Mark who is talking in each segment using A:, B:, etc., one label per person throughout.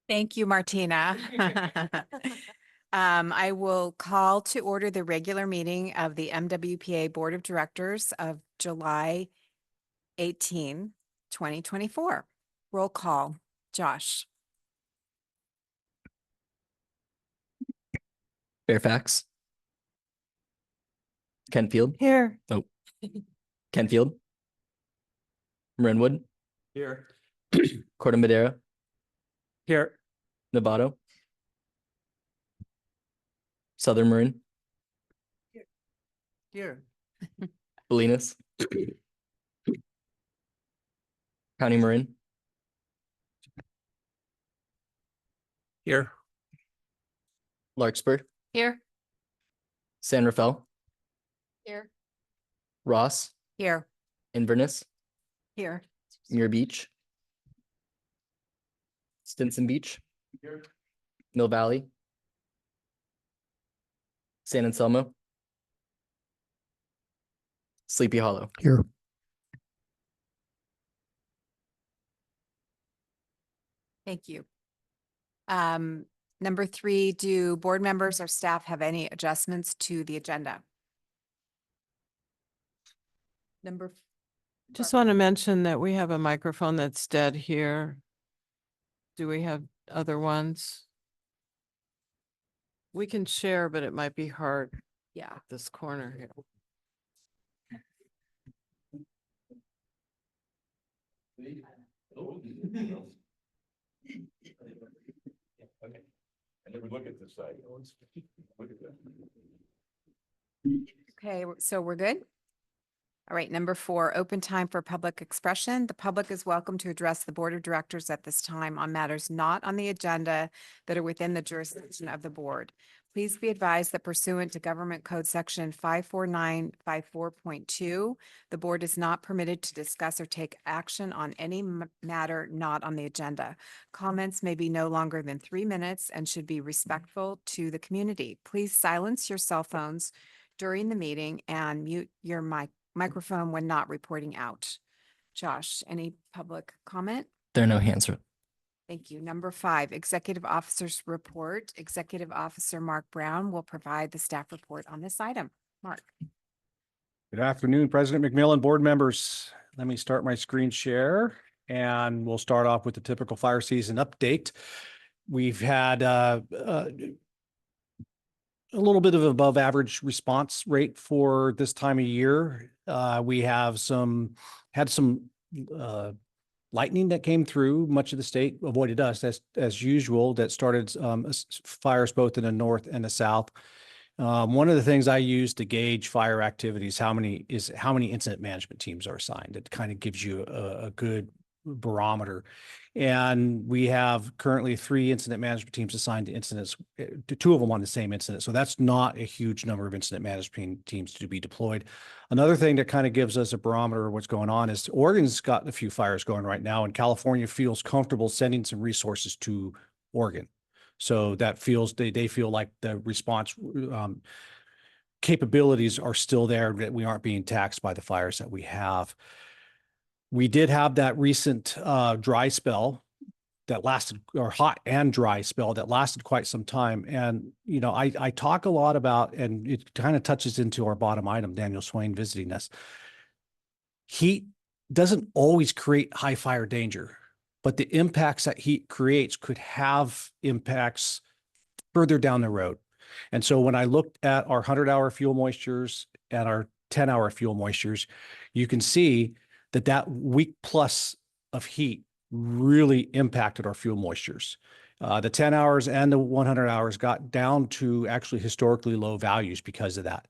A: Thank you, Martina. I will call to order the regular meeting of the MWPA Board of Directors of July 18, 2024. Roll call. Josh.
B: Fairfax. Kentfield.
A: Here.
B: Oh, Kentfield. Marinwood.
C: Here.
B: Corte Madera.
C: Here.
B: Novato. Southern Marin.
C: Here.
B: Bolinas. County Marin.
C: Here.
B: Larkspur.
A: Here.
B: San Rafael.
A: Here.
B: Ross.
A: Here.
B: Inverness.
A: Here.
B: Muir Beach. Stinson Beach.
C: Here.
B: Mill Valley. San Anselmo. Sleepy Hollow.
C: Here.
A: Thank you. Number 3, do board members or staff have any adjustments to the agenda?
D: Just want to mention that we have a microphone that's dead here. Do we have other ones? We can share, but it might be hard
A: Yeah.
D: at this corner here.
C: I never look at this side. Look at that.
A: Okay, so we're good? All right, number 4, open time for public expression. The public is welcome to address the Board of Directors at this time on matters not on the agenda that are within the jurisdiction of the board. Please be advised that pursuant to Government Code Section 54954.2, the board is not permitted to discuss or take action on any matter not on the agenda. Comments may be no longer than 3 minutes and should be respectful to the community. Please silence your cell phones during the meeting and mute your microphone when not reporting out. Josh, any public comment?
B: There are no hands.
A: Thank you. Number 5, Executive Officer's Report. Executive Officer Mark Brown will provide the staff report on this item. Mark.
E: Good afternoon, President McMillan, board members. Let me start my screen share and we'll start off with the typical fire season update. We've had a little bit of above average response rate for this time of year. We have had some lightning that came through. Much of the state avoided us as usual. That started fires both in the north and the south. One of the things I use to gauge fire activities, how many incident management teams are assigned. It kind of gives you a good barometer. And we have currently 3 incident management teams assigned to incidents, 2 of them on the same incident. So that's not a huge number of incident management teams to be deployed. Another thing that kind of gives us a barometer of what's going on is Oregon's got a few fires going right now, and California feels comfortable sending some resources to Oregon. So that feels, they feel like the response capabilities are still there, that we aren't being taxed by the fires that we have. We did have that recent dry spell that lasted, or hot and dry spell that lasted quite some time. And, you know, I talk a lot about, and it kind of touches into our bottom item, Daniel Swain visiting us. Heat doesn't always create high fire danger, but the impacts that heat creates could have impacts further down the road. And so when I looked at our 100-hour fuel moistures and our 10-hour fuel moistures, you can see that week plus of heat really impacted our fuel moistures. The 10 hours and the 100 hours got down to actually historically low values because of that.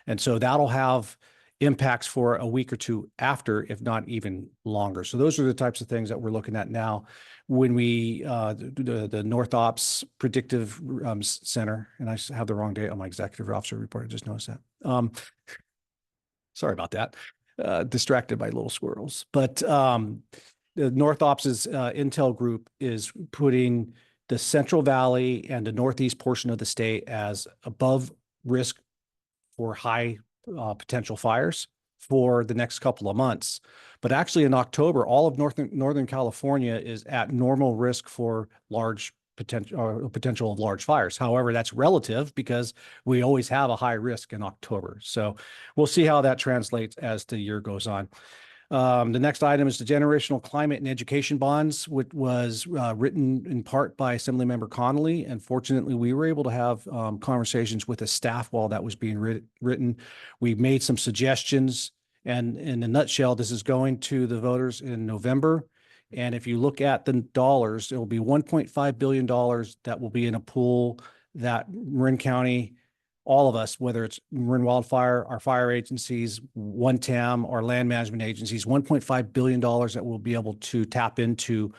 E: And so that'll have impacts for a week or 2 after, if not even longer. So those are the types of things that we're looking at now. When we, the North Ops Predictive Center, and I have the wrong date on my executive officer report, I just noticed that. Sorry about that. Distracted by little squirrels. But the North Ops' Intel group is putting the Central Valley and the Northeast portion of the state as above risk for high potential fires for the next couple of months. But actually in October, all of Northern California is at normal risk for large potential of large fires. However, that's relative because we always have a high risk in October. So we'll see how that translates as the year goes on. The next item is the generational climate and education bonds, which was written in part by Assemblymember Connolly. And fortunately, we were able to have conversations with the staff while that was being written. We made some suggestions, and in a nutshell, this is going to the voters in November. And if you look at the dollars, it will be $1.5 billion that will be in a pool that Marin County, all of us, whether it's Marin Wildfire, our fire agencies, 1TAM, our land management agencies, $1.5 billion that we'll be able to tap into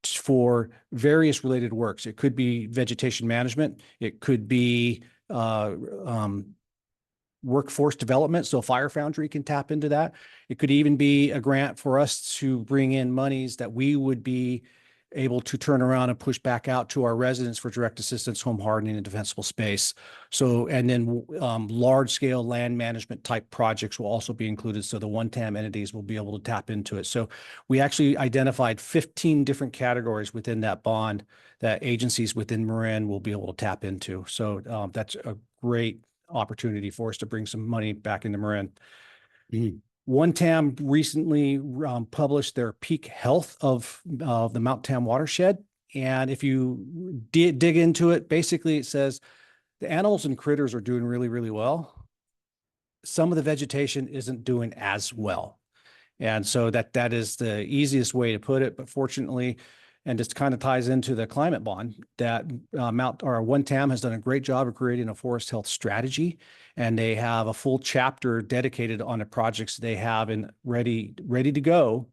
E: for various related works. It could be vegetation management. It could be workforce development. So Fire Foundry can tap into that. It could even be a grant for us to bring in monies that we would be able to turn around and push back out to our residents for direct assistance, home hardening, and defensible space. So, and then large scale land management type projects will also be included. So the 1TAM entities will be able to tap into it. So we actually identified 15 different categories within that bond that agencies within Marin will be able to tap into. So that's a great opportunity for us to bring some money back into Marin. 1TAM recently published their peak health of the Mount Tam watershed. And if you dig into it, basically it says the animals and critters are doing really, really well. Some of the vegetation isn't doing as well. And so that is the easiest way to put it. But fortunately, and this kind of ties into the climate bond that 1TAM has done a great job of creating a forest health strategy, and they have a full chapter dedicated on the projects they have and ready to go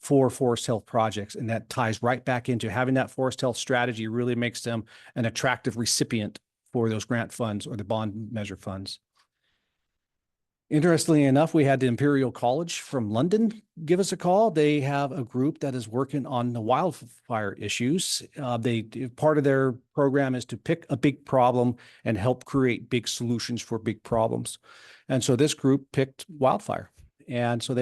E: for forest health projects. And that ties right back into having that forest health strategy really makes them an attractive recipient for those grant funds or the bond measure funds. Interestingly enough, we had the Imperial College from London give us a call. They have a group that is working on the wildfire issues. Part of their program is to pick a big problem and help create big solutions for big problems. And so this group picked wildfire. And so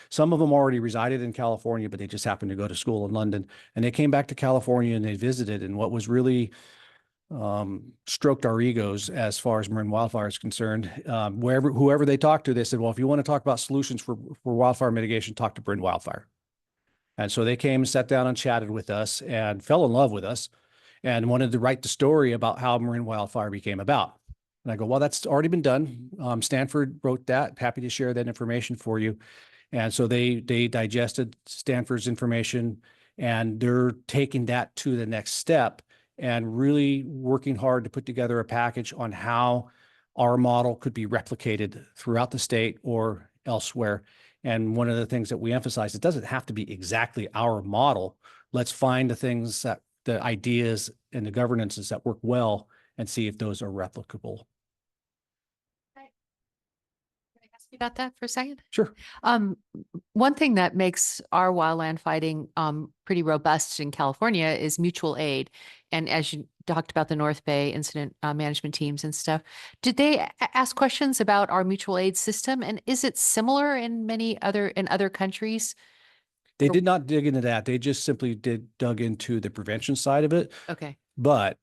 E: some of them already resided in California, but they just happened to go to school in London. And they came back to California and they visited. And what was really stroked our egos as far as Marin Wildfire is concerned. Whoever they talked to, they said, well, if you want to talk about solutions for wildfire mitigation, talk to Marin Wildfire. And so they came and sat down and chatted with us and fell in love with us and wanted to write the story about how Marin Wildfire became about. And I go, well, that's already been done. Stanford wrote that. Happy to share that information for you. And so they digested Stanford's information and they're taking that to the next step and really working hard to put together a package on how our model could be replicated throughout the state or elsewhere. And one of the things that we emphasize, it doesn't have to be exactly our model. Let's find the ideas and the governances that work well and see if those are replicable.
F: About that for a second?
E: Sure.
F: One thing that makes our wildland fighting pretty robust in California is mutual aid. And as you talked about the North Bay incident management teams and stuff, did they ask questions about our mutual aid system? And is it similar in other countries?
E: They did not dig into that. They just simply dug into the prevention side of it.
F: Okay.
E: But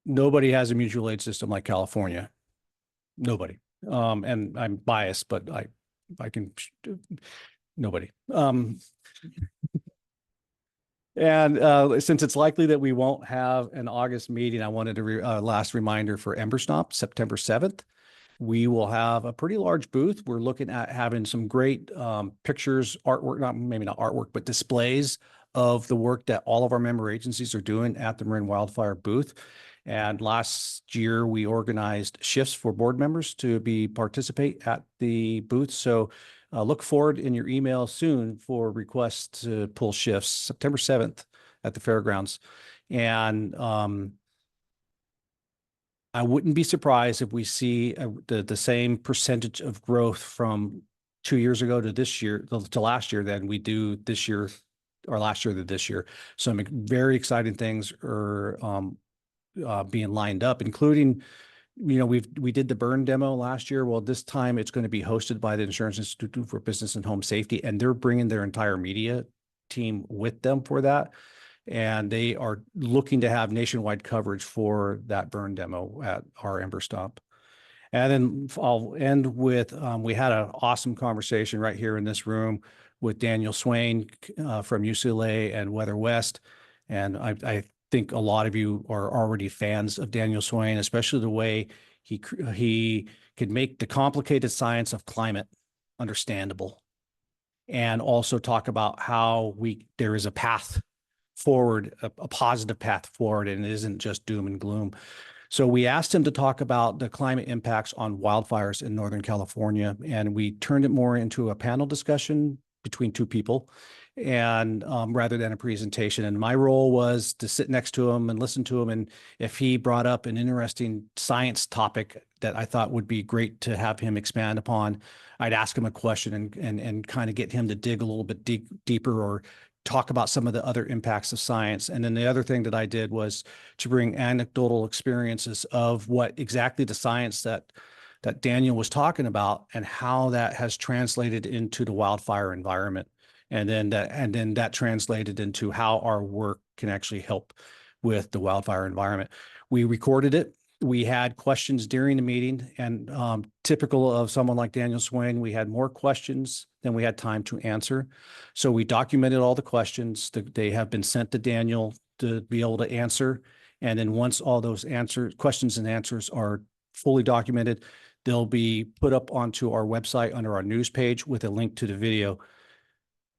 E: nobody has a mutual aid system like California. Nobody. And I'm biased, but I can, nobody. And since it's likely that we won't have an August meeting, I wanted to last reminder for Emberstomp, September 7th. We will have a pretty large booth. We're looking at having some great pictures, artwork, maybe not artwork, but displays of the work that all of our member agencies are doing at the Marin Wildfire booth. And last year, we organized shifts for board members to participate at the booth. So look forward in your email soon for requests to pull shifts, September 7th at the fairgrounds. And I wouldn't be surprised if we see the same percentage of growth from 2 years ago to this year, to last year, than we do this year or last year to this year. Some very exciting things are being lined up, including, we did the burn demo last year. Well, this time it's going to be hosted by the Insurance Institute for Business and Home Safety, and they're bringing their entire media team with them for that. And they are looking to have nationwide coverage for that burn demo at our Ember Stomp. And then I'll end with, we had an awesome conversation right here in this room with Daniel Swain from UCLA and Weather West. And I think a lot of you are already fans of Daniel Swain, especially the way he could make the complicated science of climate understandable, and also talk about how there is a path forward, a positive path forward, and it isn't just doom and gloom. So we asked him to talk about the climate impacts on wildfires in Northern California, and we turned it more into a panel discussion between two people, and rather than a presentation. And my role was to sit next to him and listen to him. And if he brought up an interesting science topic that I thought would be great to have him expand upon, I'd ask him a question and kind of get him to dig a little bit deeper, or talk about some of the other impacts of science. And then the other thing that I did was to bring anecdotal experiences of what exactly the science that Daniel was talking about and how that has translated into the wildfire environment. And then that translated into how our work can actually help with the wildfire environment. We recorded it. We had questions during the meeting, and typical of someone like Daniel Swain, we had more questions than we had time to answer. So we documented all the questions. They have been sent to Daniel to be able to answer. And then once all those questions and answers are fully documented, they'll be put up onto our website under our news page with a link to the video.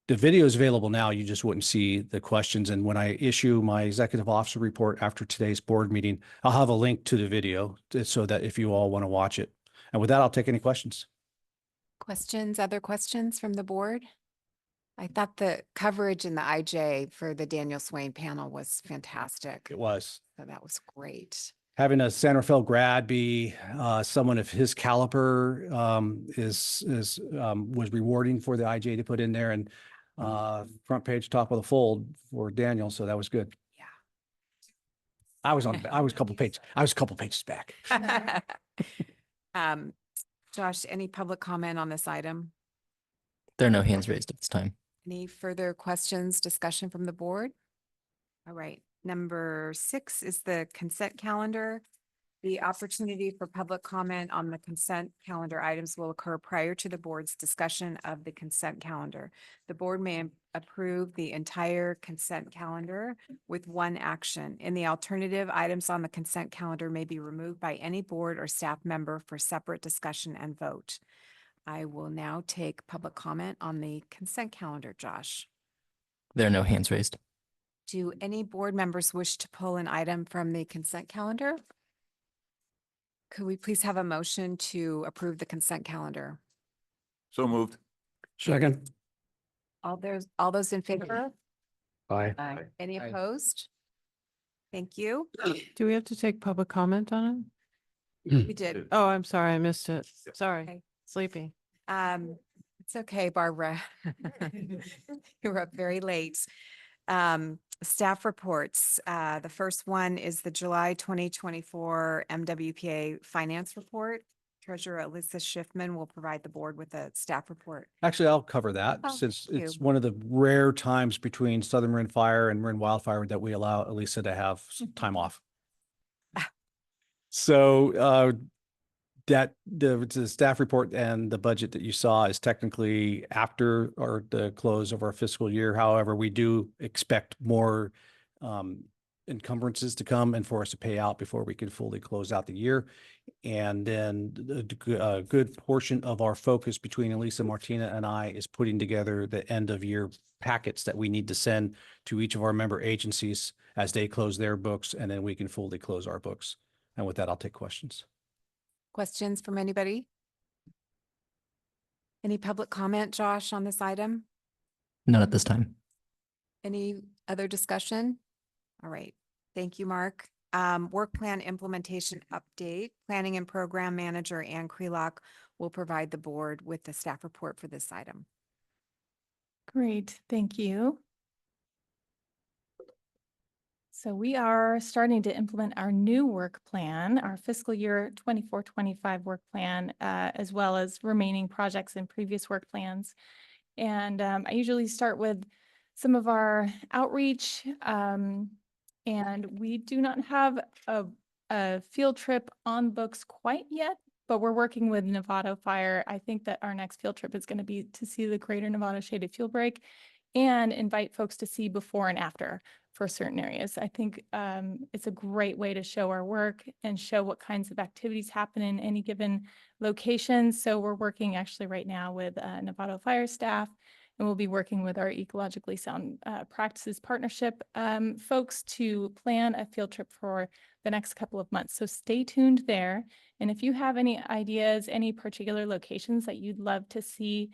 E: The video is available now. You just wouldn't see the questions. And when I issue my executive officer report after today's board meeting, I'll have a link to the video so that if you all want to watch it. And with that, I'll take any questions.
A: Other questions from the board? I thought the coverage in the IJ for the Daniel Swain panel was fantastic.
E: It was.
A: So that was great.
E: Having a Santa Fe grad be someone of his caliber was rewarding for the IJ to put in there, and front page top of the fold for Daniel. So that was good.
A: Yeah.
E: I was a couple pages back.
A: Josh, any public comment on this item?
B: There are no hands raised at this time.
A: Any further questions, discussion from the board? All right. Number 6 is the consent calendar. The opportunity for public comment on the consent calendar items will occur prior to the board's discussion of the consent calendar. The board may approve the entire consent calendar with one action. In the alternative, items on the consent calendar may be removed by any board or staff member for separate discussion and vote. I will now take public comment on the consent calendar. Josh,
B: There are no hands raised.
A: do any board members wish to pull an item from the consent calendar? Could we please have a motion to approve the consent calendar?
C: So moved.
E: Second.
A: All those in favor?
E: Bye.
A: Any
B: Aye.
A: opposed? Thank you.
D: Do we have to take public comment on
A: We did.
D: it? Oh, I'm sorry, I missed it. Sorry,
A: Okay.
D: sleepy.
A: It's okay, Barbara. You were up very late. Staff reports. The first one is the July 2024 MWPA Finance Report. Treasurer Alyssa Schiffman will provide the board with a staff report.
E: Actually, I'll cover that,
A: Oh,
E: since
A: thank
E: it's
A: you.
E: one of the rare times between Southern Marin Fire and Marin Wildfire that we allow Elisa to have some time off. So that the staff report and the budget that you saw is technically after or the close of our fiscal year. However, we do expect more encumbrances to come and for us to pay out before we can fully close out the year. And then a good portion of our focus between Elisa, Martina, and I is putting together the end of year packets that we need to send to each of our member agencies as they close their books, and then we can fully close our books. And with that, I'll take questions.
A: Questions from anybody? Any public comment, Josh, on this item?
B: None at this time.
A: Any other discussion? All right. Thank you, Mark. Work plan implementation update. Planning and Program Manager Ann Krelock will provide the board with the staff report for this item.
G: Great, thank you. So we are starting to implement our new work plan, our fiscal year 24-25 work plan, as well as remaining projects in previous work plans. And I usually start with some of our outreach. And we do not have a field trip on books quite yet, but we're working with Nevada Fire. I think that our next field trip is going to be to see the Greater Nevada Shaded Fuel Break and invite folks to see before and after for certain areas. I think it's a great way to show our work and show what kinds of activities happen in any given location. So we're working actually right now with Nevada Fire staff, and we'll be working with our Ecologically Sound Practices Partnership folks to plan a field trip for the next couple of months. So stay tuned there. And if you have any ideas, any particular locations that you'd love to see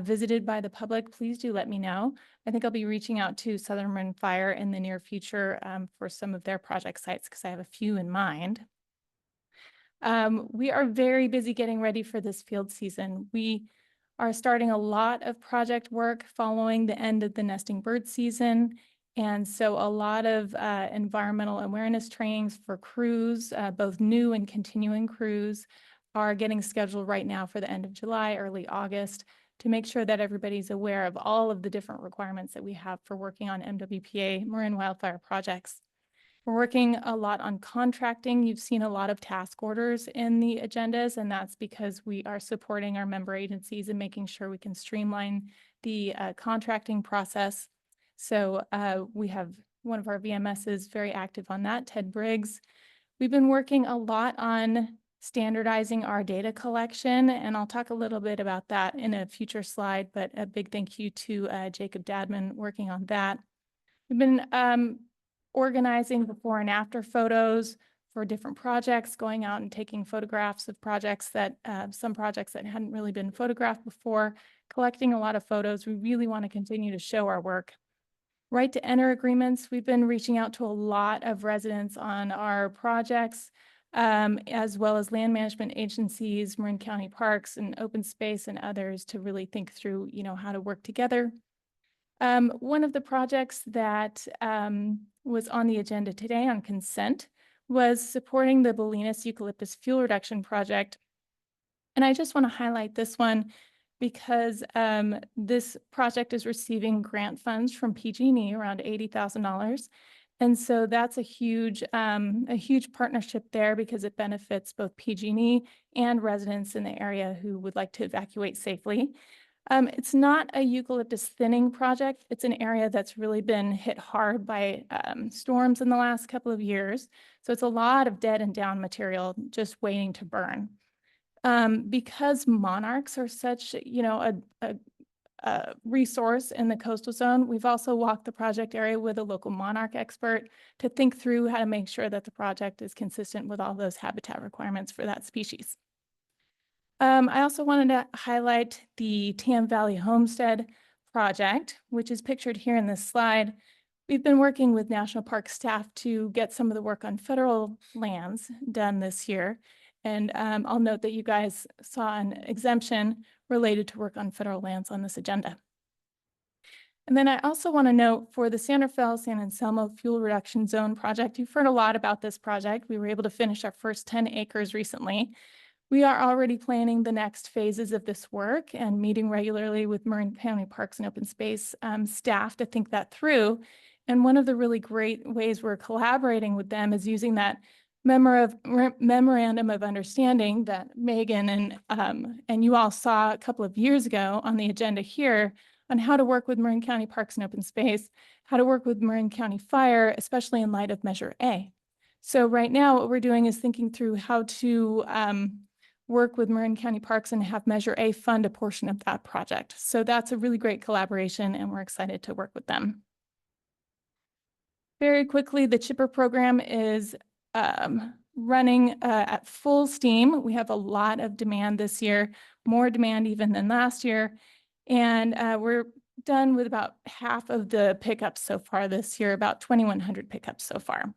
G: visited by the public, please do let me know. I think I'll be reaching out to Southern Marin Fire in the near future for some of their project sites because I have a few in mind. We are very busy getting ready for this field season. We are starting a lot of project work following the end of the nesting bird season. And so a lot of environmental awareness trainings for crews, both new and continuing crews, are getting scheduled right now for the end of July, early August, to make sure that everybody's aware of all of the different requirements that we have for working on MWPA Marin Wildfire projects. We're working a lot on contracting. You've seen a lot of task orders in the agendas, and that's because we are supporting our member agencies and making sure we can streamline the contracting process. So we have one of our VMSs very active on that, Ted Briggs. We've been working a lot on standardizing our data collection, and I'll talk a little bit about that in a future slide, but a big thank you to Jacob Dadman working on that. We've been organizing before and after photos for different projects, going out and taking photographs of projects that, some projects that hadn't really been photographed before, collecting a lot of photos. We really want to continue to show our work. Right to enter agreements, we've been reaching out to a lot of residents on our projects, as well as land management agencies, Marin County Parks and Open Space and others to really think through, how to work together. One of the projects that was on the agenda today on consent was supporting the Bolinas Eucalyptus Fuel Reduction Project. And I just want to highlight this one because this project is receiving grant funds from PG&E, around $80,000. And so that's a huge partnership there because it benefits both PG&E and residents in the area who would like to evacuate safely. It's not a eucalyptus thinning project. It's an area that's really been hit hard by storms in the last couple of years. So it's a lot of dead and down material just waiting to burn. Because monarchs are such, a resource in the coastal zone, we've also walked the project area with a local monarch expert to think through how to make sure that the project is consistent with all those habitat requirements for that species. I also wanted to highlight the Tam Valley Homestead project, which is pictured here in this slide. We've been working with National Park staff to get some of the work on federal lands done this year. And I'll note that you guys saw an exemption related to work on federal lands on this agenda. And then I also want to note for the San Rafael San Anselmo Fuel Reduction Zone project, you've heard a lot about this project. We were able to finish our first 10 acres recently. We are already planning the next phases of this work and meeting regularly with Marin County Parks and Open Space staff to think that through. And one of the really great ways we're collaborating with them is using that memorandum of understanding that Megan and you all saw a couple of years ago on the agenda here on how to work with Marin County Parks and Open Space, how to work with Marin County Fire, especially in light of Measure A. So right now what we're doing is thinking through how to work with Marin County Parks and have Measure A fund a portion of that project. So that's a really great collaboration and we're excited to work with them. Very quickly, the Chipper program is running at full steam. We have a lot of demand this year, more demand even than last year. And we're done with about half of the pickups so far this year, about 2,100 pickups so far.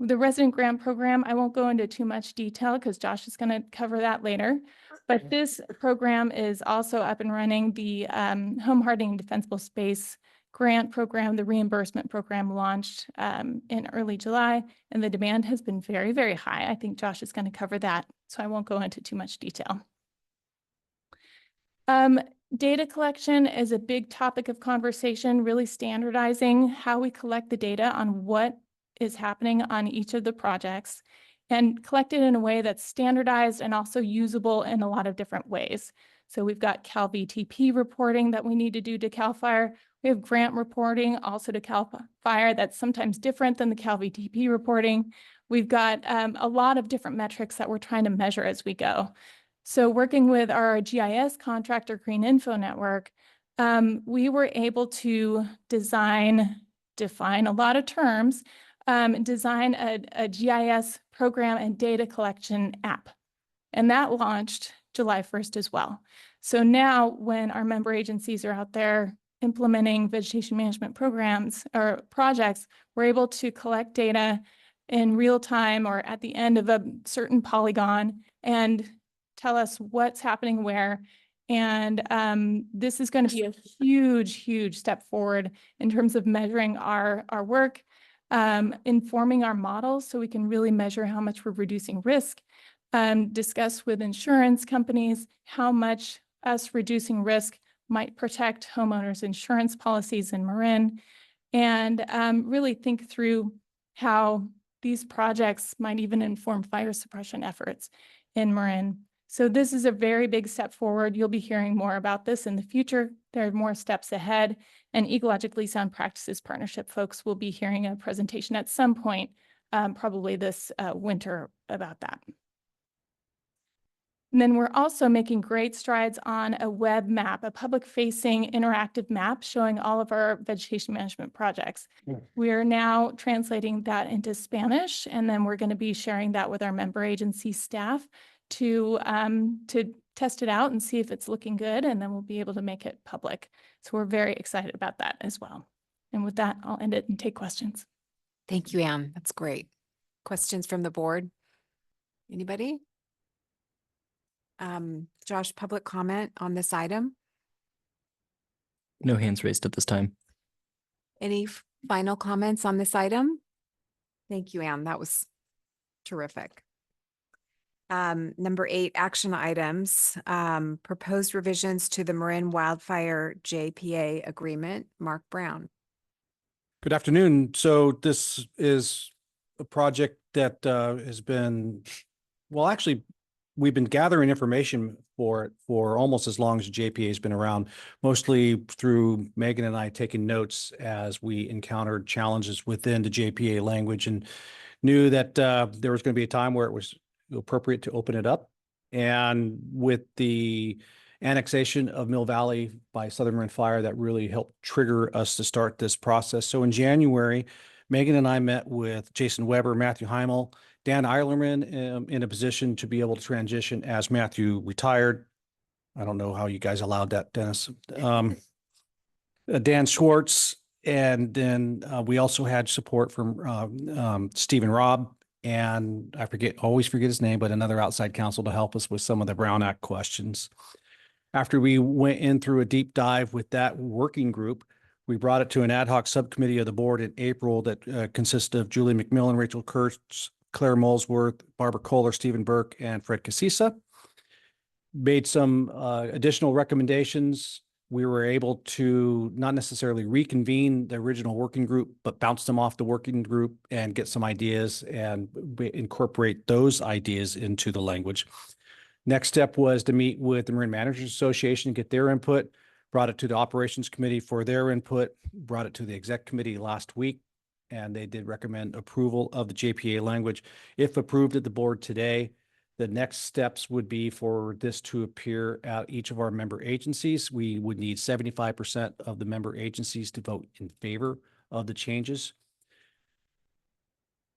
G: The resident grant program, I won't go into too much detail because Josh is going to cover that later. But this program is also up and running. The Home Hardening and Defensible Space grant program, the reimbursement program launched in early July, and the demand has been very, very high. I think Josh is going to cover that, so I won't go into too much detail. Data collection is a big topic of conversation, really standardizing how we collect the data on what is happening on each of the projects and collect it in a way that's standardized and also usable in a lot of different ways. So we've got Cal VTP reporting that we need to do to CAL FIRE. We have grant reporting also to CAL FIRE that's sometimes different than the Cal VTP reporting. We've got a lot of different metrics that we're trying to measure as we go. So working with our GIS contractor, Green Info Network, we were able to define a lot of terms, design a GIS program and data collection app. And that launched July 1st as well. So now when our member agencies are out there implementing vegetation management programs or projects, we're able to collect data in real time or at the end of a certain polygon and tell us what's happening where. And this is going to be a huge step forward in terms of measuring our work, informing our models so we can really measure how much we're reducing risk, discuss with insurance companies how much us reducing risk might protect homeowners' insurance policies in Marin, and really think through how these projects might even inform fire suppression efforts in Marin. So this is a very big step forward. You'll be hearing more about this in the future. There are more steps ahead, and Ecologically Sound Practices Partnership folks will be hearing a presentation at some point, probably this winter, about that. And then we're also making great strides on a web map, a public-facing interactive map showing all of our vegetation management projects. We are now translating that into Spanish, and then we're going to be sharing that with our member agency staff to test it out and see if it's looking good, and then we'll be able to make it public. So we're very excited about that as well. And with that, I'll end it and take questions.
A: Thank you, Anne. That's great. Questions from the board? Anybody? Josh, public comment on this item?
B: No hands raised at this time.
A: Any final comments on this item? Thank you, Anne. That was terrific. Number 8, action items, proposed revisions to the Marin Wildfire JPA agreement. Mark Brown.
E: Good afternoon. So this is a project that has been, well, actually, we've been gathering information for it for almost as long as JPA has been around, mostly through Megan and I taking notes as we encountered challenges within the JPA language and knew that there was going to be a time where it was appropriate to open it up. And with the annexation of Mill Valley by Southern Marin Fire, that really helped trigger us to start this process. So in January, Megan and I met with Jason Weber, Matthew Heimel, Dan Eilerman in a position to be able to transition as Matthew retired. I don't know how you guys allowed that, Dennis. Dan Schwartz, and then we also had support from Stephen Robb, and always forget his name, but another outside counsel to help us with some of the Brown Act questions. After we went in through a deep dive with that working group, we brought it to an ad hoc subcommittee of the board in April that consisted of Julie McMillan, Rachel Kurtz, Claire Molesworth, Barbara Kohler, Stephen Burke, and Fred Casisa. Made some additional recommendations. We were able to not necessarily reconvene the original working group, but bounce them off the working group and get some ideas and incorporate those ideas into the language. Next step was to meet with the Marin Managers Association, get their input, brought it to the operations committee for their input, brought it to the exec committee last week, and they did recommend approval of the JPA language. If approved at the board today, the next steps would be for this to appear at each of our member agencies. We would need 75% of the member agencies to vote in favor of the changes.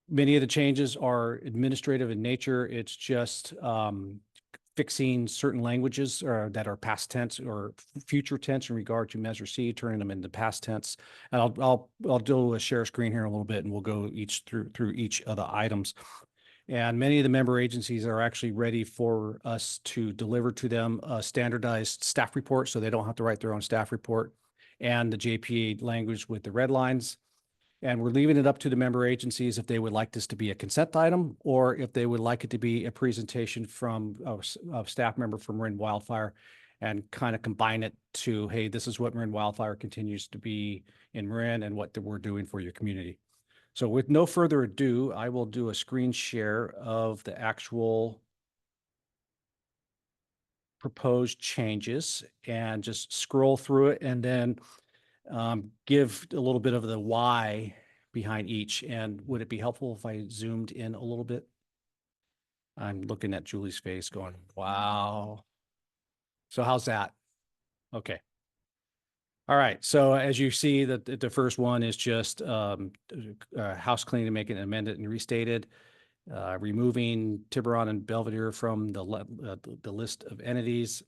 E: Many of the changes are administrative in nature. It's just fixing certain languages that are past tense or future tense in regard to Measure C, turning them into past tense. And I'll do a share screen here in a little bit, and we'll go through each of the items. And many of the member agencies are actually ready for us to deliver to them a standardized staff report, so they don't have to write their own staff report, and the JPA language with the red lines. And we're leaving it up to the member agencies if they would like this to be a consent item, or if they would like it to be a presentation from a staff member from Marin Wildfire. and kind of combine it to, hey, this is what Marin Wildfire continues to be in Marin and what we're doing for your community. So with no further ado, I will do a screen share of the actual proposed changes and just scroll through it and then give a little bit of the why behind each. And would it be helpful if I zoomed in a little bit? I'm looking at Julie's face going, wow. So how's that? Okay. All right. So as you see, the first one is just house cleaning, making it amended and restated, removing Tiburon and Belvedere from the list of entities.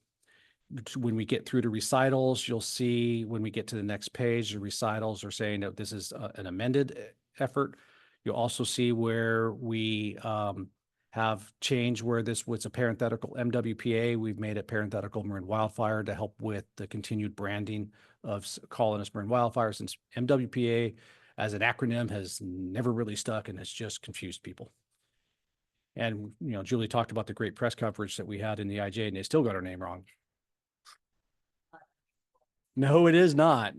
E: When we get through to recitals, you'll see when we get to the next page, the recitals are saying that this is an amended effort. You'll also see where we have changed where this was a parenthetical MWPA. We've made it parenthetical Marin Wildfire to help with the continued branding of calling us Marin Wildfire, since MWPA as an acronym has never really stuck and has just confused people. And, you know, Julie talked about the great press coverage that we had in the IJ, and they still got our name wrong. No, it is not.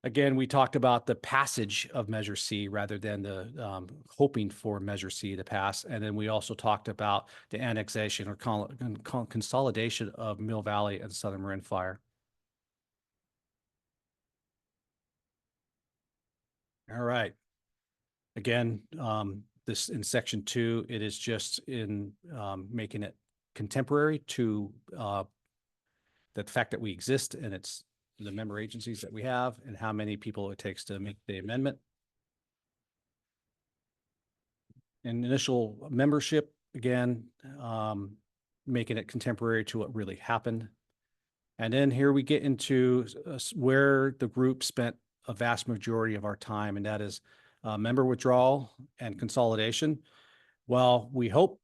E: Again, we talked about the passage of Measure C rather than the hoping for Measure C to pass. And then we also talked about the annexation or consolidation of Mill Valley and Southern Marin Fire. All right. Again, this in section 2, it is just in making it contemporary to the fact that we exist, and it's the member agencies that we have and how many people it takes to make the amendment. And initial membership, again, making it contemporary to what really happened. And then here we get into where the group spent a vast majority of our time, and that is member withdrawal and consolidation. Well, we hope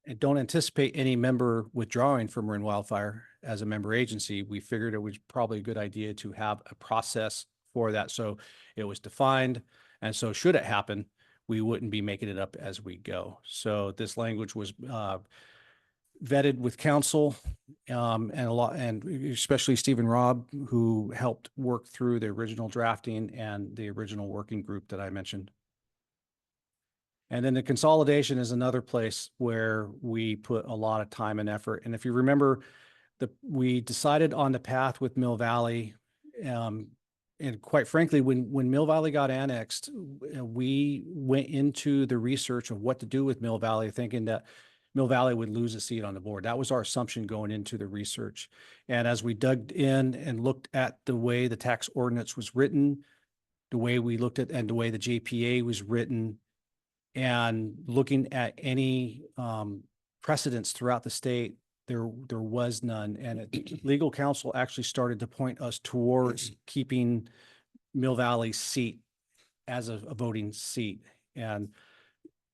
E: and don't anticipate any member withdrawing from Marin Wildfire as a member agency. We figured it was probably a good idea to have a process for that. So it was defined. And so should it happen, we wouldn't be making it up as we go. So this language was vetted with council and especially Stephen Robb, who helped work through the original drafting and the original working group that I mentioned. And then the consolidation is another place where we put a lot of time and effort. And if you remember, we decided on the path with Mill Valley. And quite frankly, when Mill Valley got annexed, we went into the research of what to do with Mill Valley, thinking that Mill Valley would lose a seat on the board. That was our assumption going into the research. And as we dug in and looked at the way the tax ordinance was written, the way we looked at and the way the JPA was written, and looking at any precedents throughout the state, there was none. And legal counsel actually started to point us towards keeping Mill Valley's seat as a voting seat. And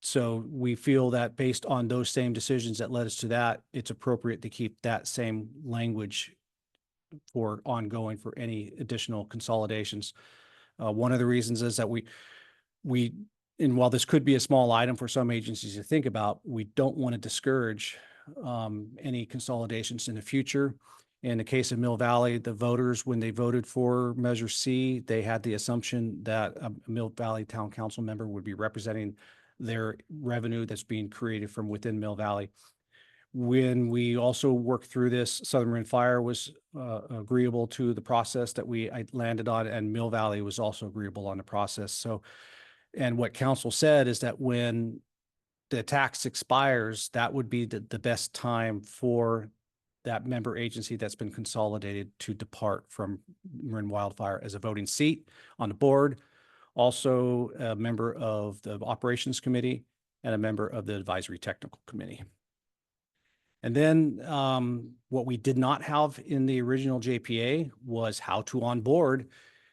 E: so we feel that based on those same decisions that led us to that, it's appropriate to keep that same language for ongoing for any additional consolidations. One of the reasons is that and while this could be a small item for some agencies to think about, we don't want to discourage any consolidations in the future. In the case of Mill Valley, the voters, when they voted for Measure C, they had the assumption that a Mill Valley Town Council member would be representing their revenue that's being created from within Mill Valley. When we also worked through this, Southern Marin Fire was agreeable to the process that I landed on, and Mill Valley was also agreeable on the process. So, and what council said is that when the tax expires, that would be the best time for that member agency that's been consolidated to depart from Marin Wildfire as a voting seat on the board, also a member of the operations committee and a member of the advisory technical committee. And then what we did not have in the original JPA was how to onboard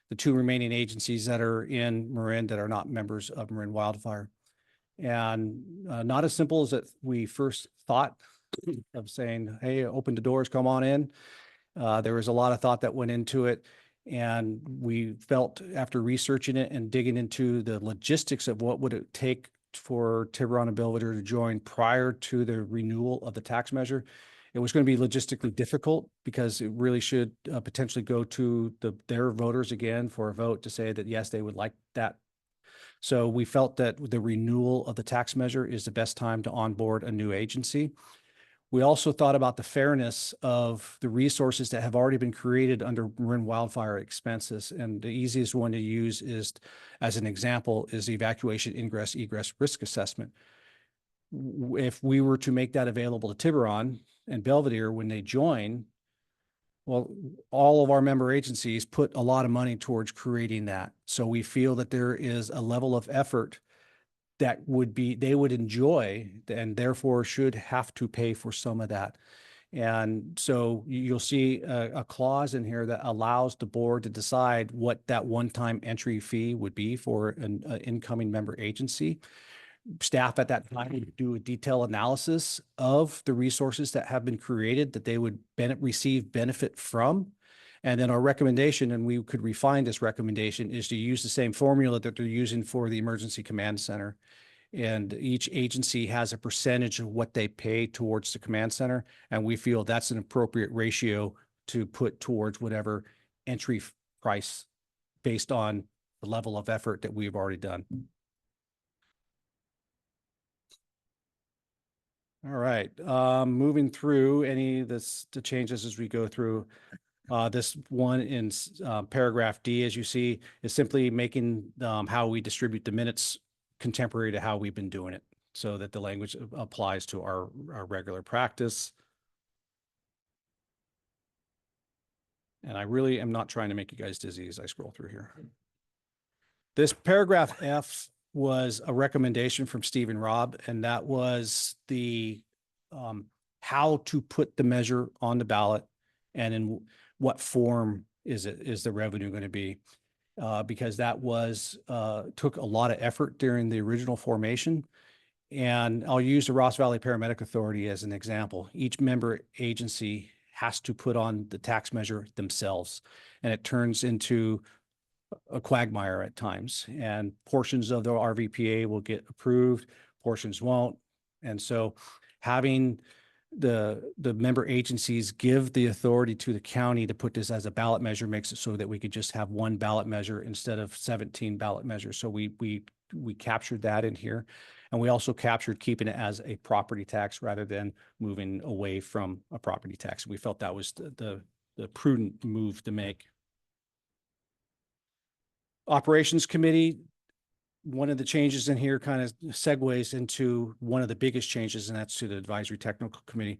E: the 2 remaining agencies that are in Marin that are not members of Marin Wildfire. And not as simple as that we first thought of saying, hey, open the doors, come on in. There was a lot of thought that went into it. And we felt after researching it and digging into the logistics of what would it take for Tiburon and Belvedere to join prior to the renewal of the tax measure, It was going to be logistically difficult because it really should potentially go to their voters again for a vote to say that, yes, they would like that. So we felt that the renewal of the tax measure is the best time to onboard a new agency. We also thought about the fairness of the resources that have already been created under Marin Wildfire expenses. And the easiest one to use is, as an example, is the evacuation, ingress, egress risk assessment. If we were to make that available to Tiburon and Belvedere when they join, well, all of our member agencies put a lot of money towards creating that. So we feel that there is a level of effort that they would enjoy and therefore should have to pay for some of that. And so you'll see a clause in here that allows the board to decide what that one-time entry fee would be for an incoming member agency. Staff at that time would do a detailed analysis of the resources that have been created that they would receive benefit from. And then our recommendation, and we could refine this recommendation, is to use the same formula that they're using for the Emergency Command Center. And each agency has a percentage of what they pay towards the command center. And we feel that's an appropriate ratio to put towards whatever entry price based on the level of effort that we've already done. All right, moving through the changes as we go through. This one in paragraph D, as you see, is simply making how we distribute the minutes contemporary to how we've been doing it, so that the language applies to our regular practice. And I really am not trying to make you guys dizzy as I scroll through here. This paragraph F was a recommendation from Steve and Rob, and that was the how to put the measure on the ballot and in what form is the revenue going to be, because that was took a lot of effort during the original formation. And I'll use the Ross Valley Paramedic Authority as an example. Each member agency has to put on the tax measure themselves, and it turns into a quagmire at times, and portions of the RVPA will get approved, portions won't. And so having the member agencies give the authority to the county to put this as a ballot measure makes it so that we could just have one ballot measure instead of 17 ballot measures. So we captured that in here. And we also captured keeping it as a property tax rather than moving away from a property tax. We felt that was the prudent move to make. Operations Committee, one of the changes in here kind of segues into one of the biggest changes, and that's to the Advisory Technical Committee.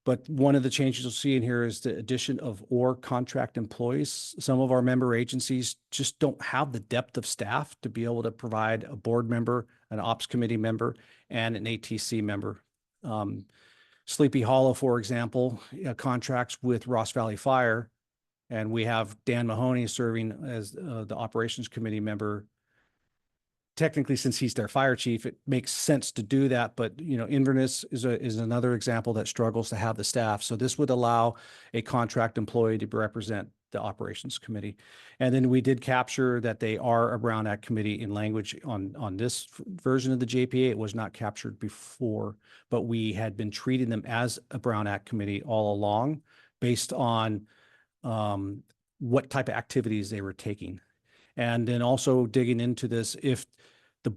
E: But one of the changes you'll see in here is the addition of or contract employees. Some of our member agencies just don't have the depth of staff to be able to provide a board member, an ops committee member, and an ATC member. Sleepy Hollow, for example, contracts with Ross Valley Fire, and we have Dan Mahoney serving as the operations committee member. Technically, since he's their fire chief, it makes sense to do that. But, you know, Inverness is another example that struggles to have the staff. So this would allow a contract employee to represent the operations committee. And then we did capture that they are a Brown Act committee in language on this version of the JPA. It was not captured before, but we had been treating them as a Brown Act committee all along based on what type of activities they were taking. And then also digging into this,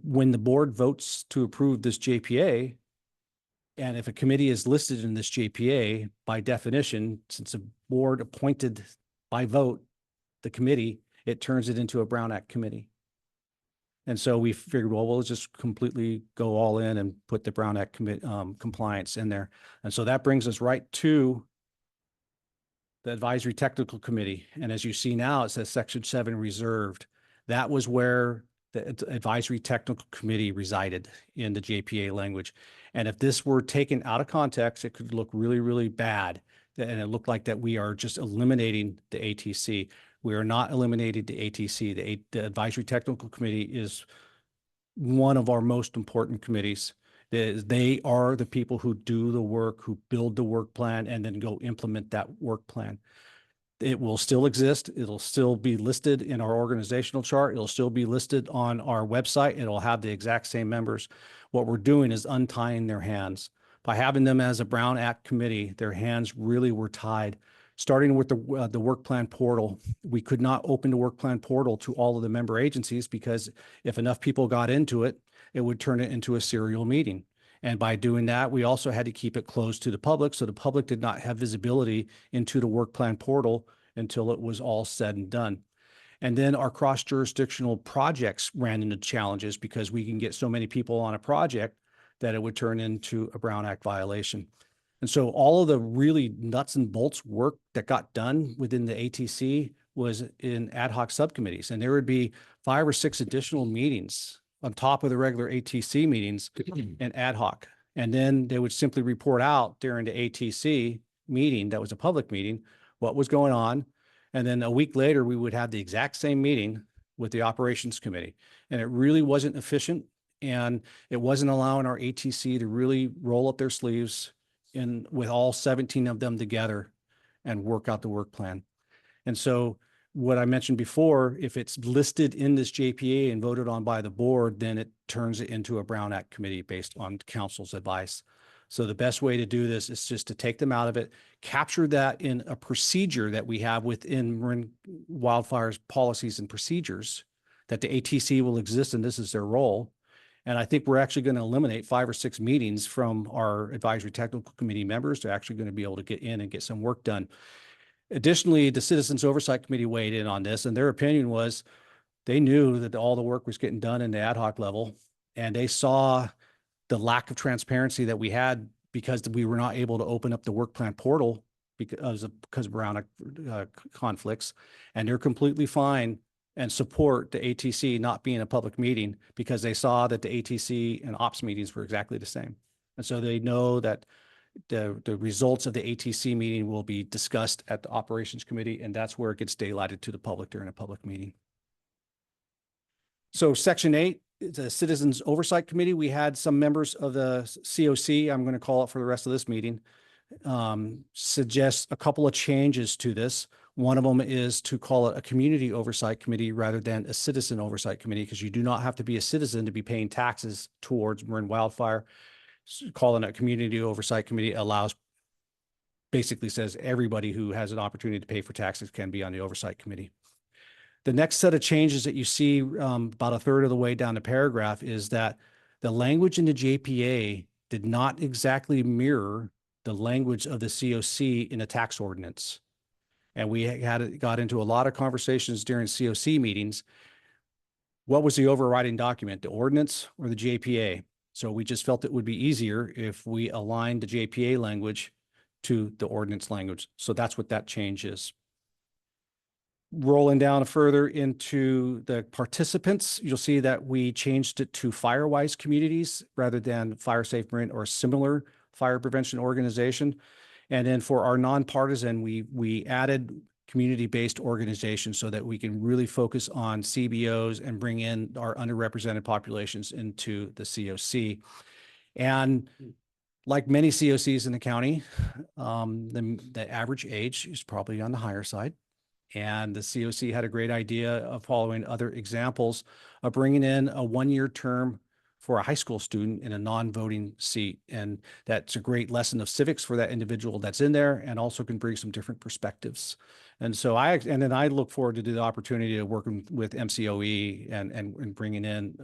E: when the board votes to approve this JPA, and if a committee is listed in this JPA, by definition, since a board appointed by vote the committee, it turns it into a Brown Act committee. And so we figured, well, we'll just completely go all in and put the Brown Act compliance in there. And so that brings us right to the Advisory Technical Committee. And as you see now, it says Section 7 reserved. That was where the Advisory Technical Committee resided in the JPA language. And if this were taken out of context, it could look really, really bad. And it looked like that we are just eliminating the ATC. We are not eliminating the ATC. The Advisory Technical Committee is one of our most important committees. They are the people who do the work, who build the work plan, and then go implement that work plan. It will still exist. It'll still be listed in our organizational chart. It'll still be listed on our website. It'll have the exact same members. What we're doing is untying their hands. By having them as a Brown Act committee, their hands really were tied. Starting with the work plan portal, we could not open the work plan portal to all of the member agencies because if enough people got into it, it would turn it into a serial meeting. And by doing that, we also had to keep it closed to the public. So the public did not have visibility into the work plan portal until it was all said and done. And then our cross-jurisdictional projects ran into challenges because we can get so many people on a project that it would turn into a Brown Act violation. And so all of the really nuts and bolts work that got done within the ATC was in ad hoc subcommittees. And there would be 5 or 6 additional meetings on top of the regular ATC meetings and ad hoc. And then they would simply report out during the ATC meeting, that was a public meeting, what was going on. And then a week later, we would have the exact same meeting with the operations committee. And it really wasn't efficient. And it wasn't allowing our ATC to really roll up their sleeves in with all 17 of them together and work out the work plan. And so what I mentioned before, if it's listed in this JPA and voted on by the board, then it turns it into a Brown Act committee based on council's advice. So the best way to do this is just to take them out of it, capture that in a procedure that we have within Marin Wildfire's policies and procedures, that the ATC will exist and this is their role. And I think we're actually going to eliminate 5 or 6 meetings from our advisory technical committee members. They're actually going to be able to get in and get some work done. Additionally, the Citizens Oversight Committee weighed in on this, and their opinion was they knew that all the work was getting done in the ad hoc level, and they saw the lack of transparency that we had because we were not able to open up the work plan portal because of Brown Act conflicts, and they're completely fine and support the ATC not being a public meeting because they saw that the ATC and ops meetings were exactly the same. And so they know that the results of the ATC meeting will be discussed at the operations committee, and that's where it gets daylighted to the public during a public meeting. So Section 8, the Citizens Oversight Committee, we had some members of the COC, I'm going to call it for the rest of this meeting, suggest a couple of changes to this. One of them is to call it a community oversight committee rather than a citizen oversight committee, because you do not have to be a citizen to be paying taxes towards Marin Wildfire. Calling it a community oversight committee basically says everybody who has an opportunity to pay for taxes can be on the oversight committee. The next set of changes that you see about a third of the way down the paragraph is that the language in the JPA did not exactly mirror the language of the COC in the tax ordinance. And we got into a lot of conversations during COC meetings. What was the overriding document, the ordinance or the JPA? So we just felt it would be easier if we aligned the JPA language to the ordinance language. So that's what that change is. Rolling down further into the participants, you'll see that we changed it to Firewise communities rather than Fire Safe Marin or a similar fire prevention organization. And then for our nonpartisan, we added community-based organizations so that we can really focus on CBOs and bring in our underrepresented populations into the COC. And like many COCs in the county, the average age is probably on the higher side. And the COC had a great idea of following other examples of bringing in a 1-year term for a high school student in a non-voting seat. And that's a great lesson of civics for that individual that's in there, and also can bring some different perspectives. And so then I look forward to the opportunity of working with MCOE and bringing in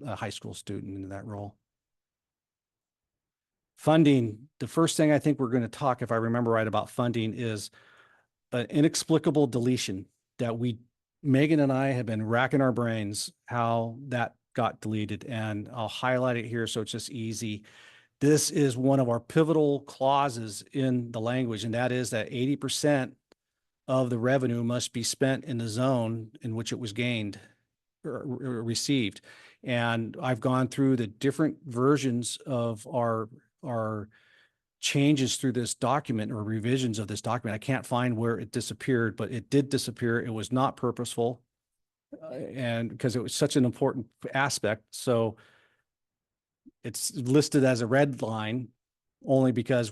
E: a high school student into that role. Funding, the first thing I think we're going to talk, if I remember right, about funding is an inexplicable deletion that Megan and I have been racking our brains how that got deleted, and I'll highlight it here so it's just easy. This is one of our pivotal clauses in the language, and that is that 80% of the revenue must be spent in the zone in which it was gained or received. And I've gone through the different versions of our changes through this document or revisions of this document. I can't find where it disappeared, but it did disappear. It was not purposeful. And because it was such an important aspect. So it's listed as a red line only because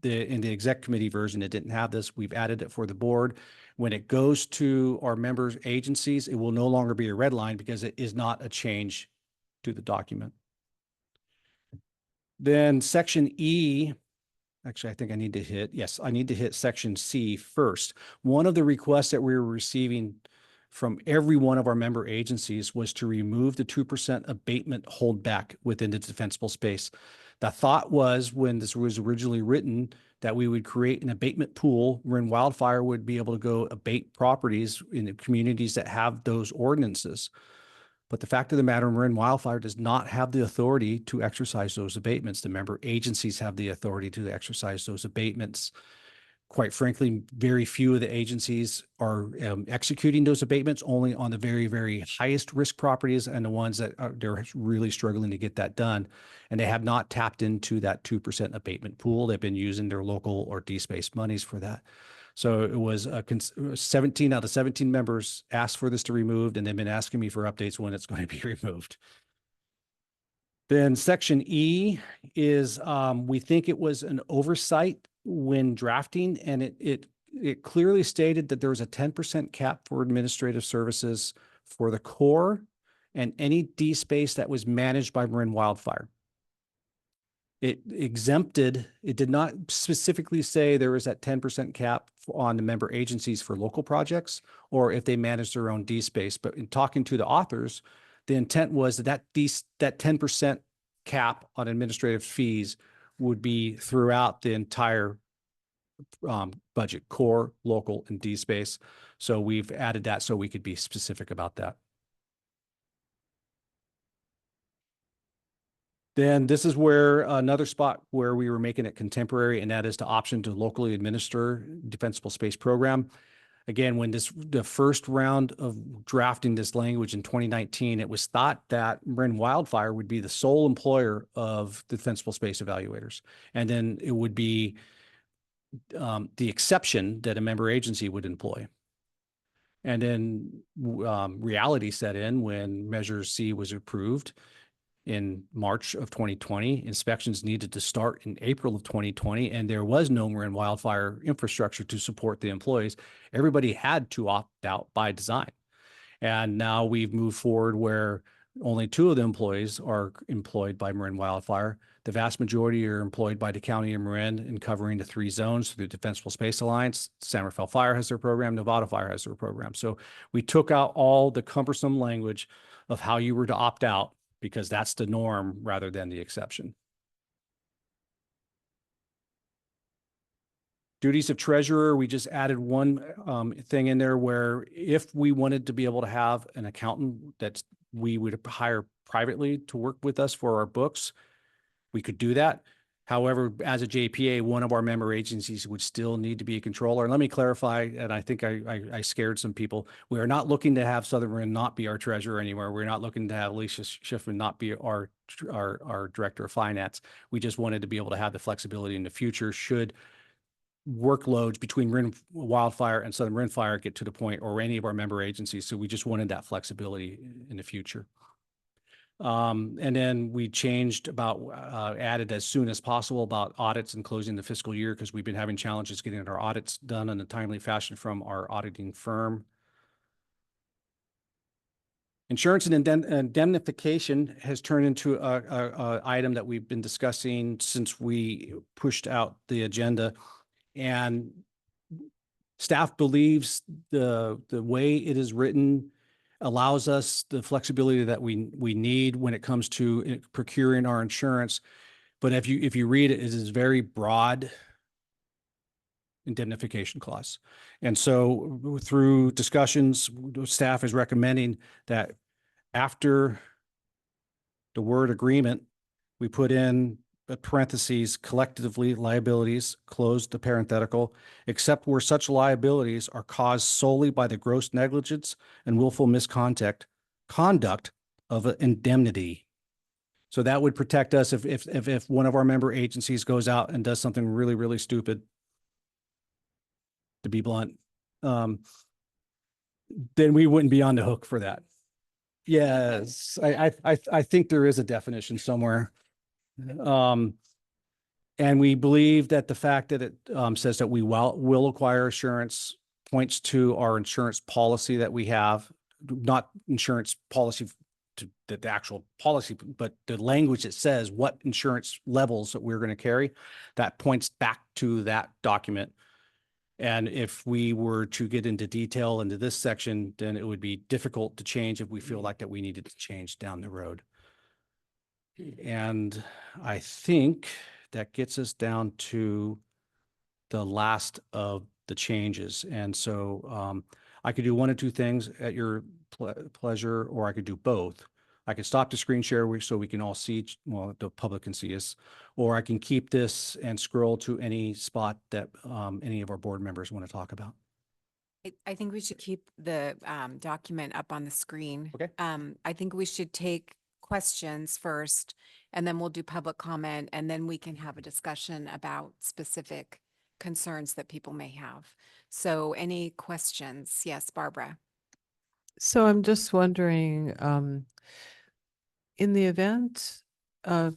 E: in the exec committee version, it didn't have this. We've added it for the board. When it goes to our members' agencies, it will no longer be a red line because it is not a change to the document. Then section E, actually, I think I need to hit, yes, I need to hit section C first. One of the requests that we were receiving from every one of our member agencies was to remove the 2% abatement holdback within the defensible space. The thought was, when this was originally written, that we would create an abatement pool wherein Wildfire would be able to go abate properties in the communities that have those ordinances. But the fact of the matter, Marin Wildfire does not have the authority to exercise those abatements. The member agencies have the authority to exercise those abatements. Quite frankly, very few of the agencies are executing those abatements, only on the very, very highest risk properties and the ones that they're really struggling to get that done. And they have not tapped into that 2% abatement pool. They've been using their local or D-space monies for that. So it was 17 out of 17 members asked for this to be removed, and they've been asking me for updates when it's going to be removed. Then section E is, we think it was an oversight when drafting, and it clearly stated that there was a 10% cap for administrative services for the Corps and any D space that was managed by Marin Wildfire. It exempted, it did not specifically say there was that 10% cap on the member agencies for local projects or if they manage their own D space. But in talking to the authors, the intent was that 10% cap on administrative fees would be throughout the entire budget, core, local, and D space. So we've added that so we could be specific about that. Then this is where another spot where we were making it contemporary, and that is the option to locally administer defensible space program. Again, when the first round of drafting this language in 2019, it was thought that Marin Wildfire would be the sole employer of defensible space evaluators. And then it would be the exception that a member agency would employ. And then reality set in when Measure C was approved in March of 2020. Inspections needed to start in April of 2020, and there was no Marin Wildfire infrastructure to support the employees. Everybody had to opt out by design. And now we've moved forward where only 2 of the employees are employed by Marin Wildfire. The vast majority are employed by the County of Marin and covering the 3 zones through the Defensible Space Alliance. San Rafael Fire has their program, Nevada Fire has their program. So we took out all the cumbersome language of how you were to opt out, because that's the norm rather than the exception. Duties of treasurer, we just added one thing in there where if we wanted to be able to have an accountant that we would hire privately to work with us for our books, we could do that. However, as a JPA, one of our member agencies would still need to be a controller. And let me clarify, and I think I scared some people. We are not looking to have Southern Marin not be our treasurer anymore. We're not looking to have Alicia Schiffman not be our director of finance. We just wanted to be able to have the flexibility in the future should workloads between Marin Wildfire and Southern Marin Fire get to the point, or any of our member agencies. So we just wanted that flexibility in the future. And then we changed added as soon as possible about audits and closing the fiscal year, because we've been having challenges getting our audits done in a timely fashion from our auditing firm. Insurance and indemnification has turned into a item that we've been discussing since we pushed out the agenda. And staff believes the way it is written allows us the flexibility that we need when it comes to procuring our insurance. But if you read it, it is very broad indemnification clause. And so through discussions, staff is recommending that after the word agreement, we put in parentheses, collectively liabilities, close the parenthetical, except where such liabilities are caused solely by the gross negligence and willful misconduct of an indemnity. So that would protect us if one of our member agencies goes out and does something really, really stupid, to be blunt, then we wouldn't be on the hook for that. Yes, I think there is a definition somewhere. And we believe that the fact that it says that we will acquire assurance points to our insurance policy that we have, not insurance policy the actual policy, but the language that says what insurance levels that we're going to carry, that points back to that document. And if we were to get into detail into this section, then it would be difficult to change if we feel like that we needed to change down the road. And I think that gets us down to the last of the changes. And so I could do one of two things at your pleasure, or I could do both. I could stop the screen share so we can all see, well, the public can see us, or I can keep this and scroll to any spot that any of our board members want to talk about.
A: I think we should keep the document up on the screen.
E: Okay.
A: I think we should take questions first, and then we'll do public comment, and then we can have a discussion about specific concerns that people may have. So any questions? Yes, Barbara.
D: So I'm just wondering, in the event of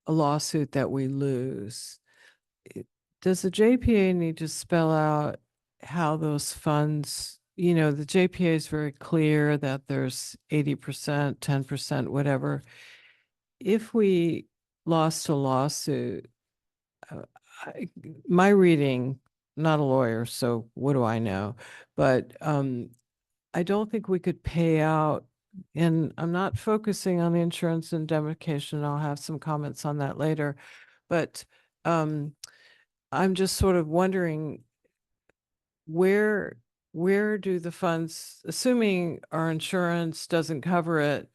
D: a lawsuit that we lose, does the JPA need to spell out how those funds, the JPA is very clear that there's 80%, 10%, whatever. If we lost a lawsuit, my reading, not a lawyer, so what do I know? But I don't think we could pay out, and I'm not focusing on the insurance indemnification. I'll have some comments on that later. But I'm just sort of wondering where do the funds, assuming our insurance doesn't cover it,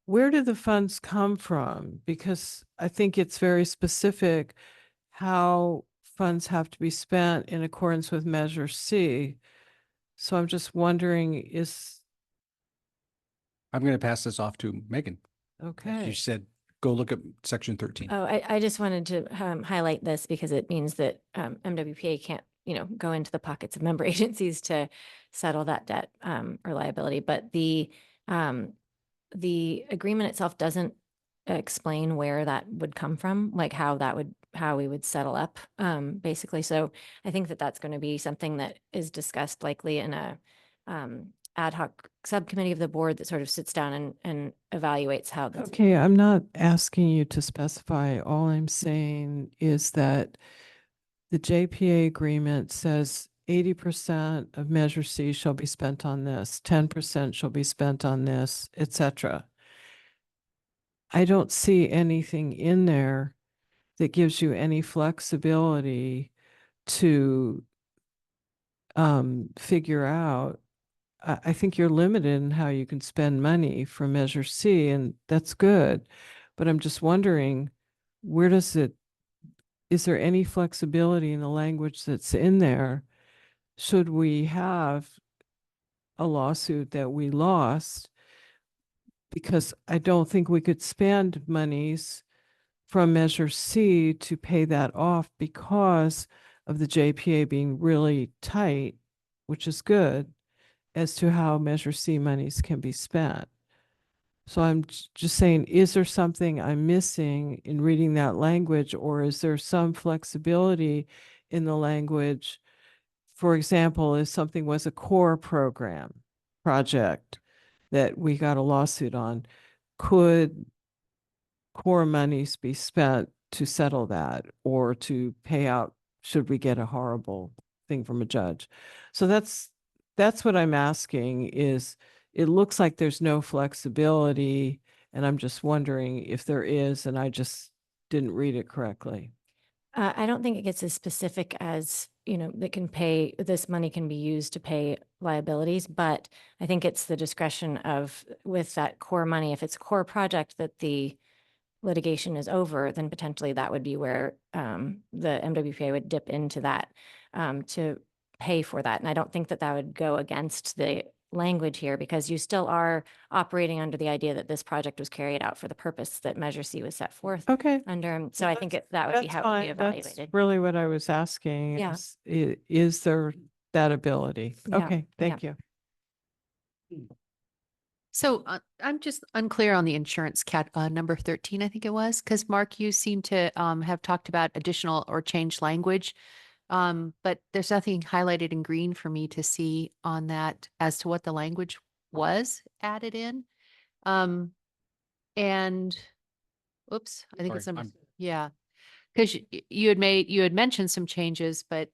D: where do the funds come from? Because I think it's very specific how funds have to be spent in accordance with Measure C. So I'm just wondering,
E: I'm going to pass this off to Megan. You
D: okay.
E: said, go look at section 13.
H: Oh, I just wanted to highlight this because it means that MWPA can't, go into the pockets of member agencies to settle that debt or liability. But the agreement itself doesn't explain where that would come from, like how we would settle up, basically. So I think that that's going to be something that is discussed likely in a ad hoc subcommittee of the board that sort of sits down and evaluates how this.
D: Okay, I'm not asking you to specify. All I'm saying is that the JPA agreement says 80% of Measure C shall be spent on this, 10% shall be spent on this, etc. I don't see anything in there that gives you any flexibility to figure out. I think you're limited in how you can spend money for Measure C, and that's good. But I'm just wondering, is there any flexibility in the language that's in there? Should we have a lawsuit that we lost? Because I don't think we could spend monies from Measure C to pay that off because of the JPA being really tight, which is good, as to how Measure C monies can be spent. So I'm just saying, is there something I'm missing in reading that language, or is there some flexibility in the language? For example, if something was a core project that we got a lawsuit on, could core monies be spent to settle that or to pay out should we get a horrible thing from a judge? So that's what I'm asking is, it looks like there's no flexibility, and I'm just wondering if there is, and I just didn't read it correctly.
H: I don't think it gets as specific as, this money can be used to pay liabilities, but I think it's the discretion of, with that core money, if it's a core project that the litigation is over, then potentially that would be where the MWPA would dip into that to pay for that. And I don't think that that would go against the language here, because you still are operating under the idea that this project was carried out for the purpose that Measure C was set forth
D: Okay.
H: under. So I think that would be
D: That's
H: how it would be
D: fine.
H: evaluated.
D: That's really what I was asking.
H: Yeah.
D: Is there that ability?
H: Yeah,
D: Okay, thank you.
F: So I'm just unclear on the insurance number 13, I think it was, because Mark, you seem to have talked about additional or changed language. But there's nothing highlighted in green for me to see on that as to what the language was added in. And, oops, I think it's
E: Sorry,
F: number, yeah. Because you had mentioned some changes, but.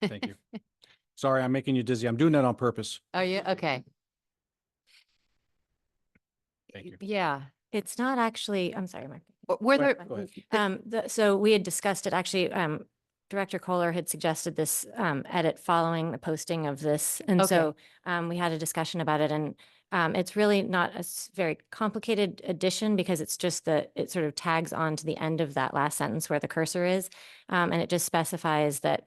E: Thank you. Sorry, I'm making you dizzy. I'm doing that on purpose.
F: Are you, okay.
E: Thank you.
F: Yeah.
H: It's not actually, I'm sorry, Mark.
F: Were
E: Go
F: there,
E: ahead, go ahead.
H: So we had discussed it, actually, Director Kohler had suggested this, edit following the posting of this. And
F: Okay.
H: so, we had a discussion about it, and, it's really not a very complicated addition because it's just it sort of tags on to the end of that last sentence where the cursor is. And it just specifies that,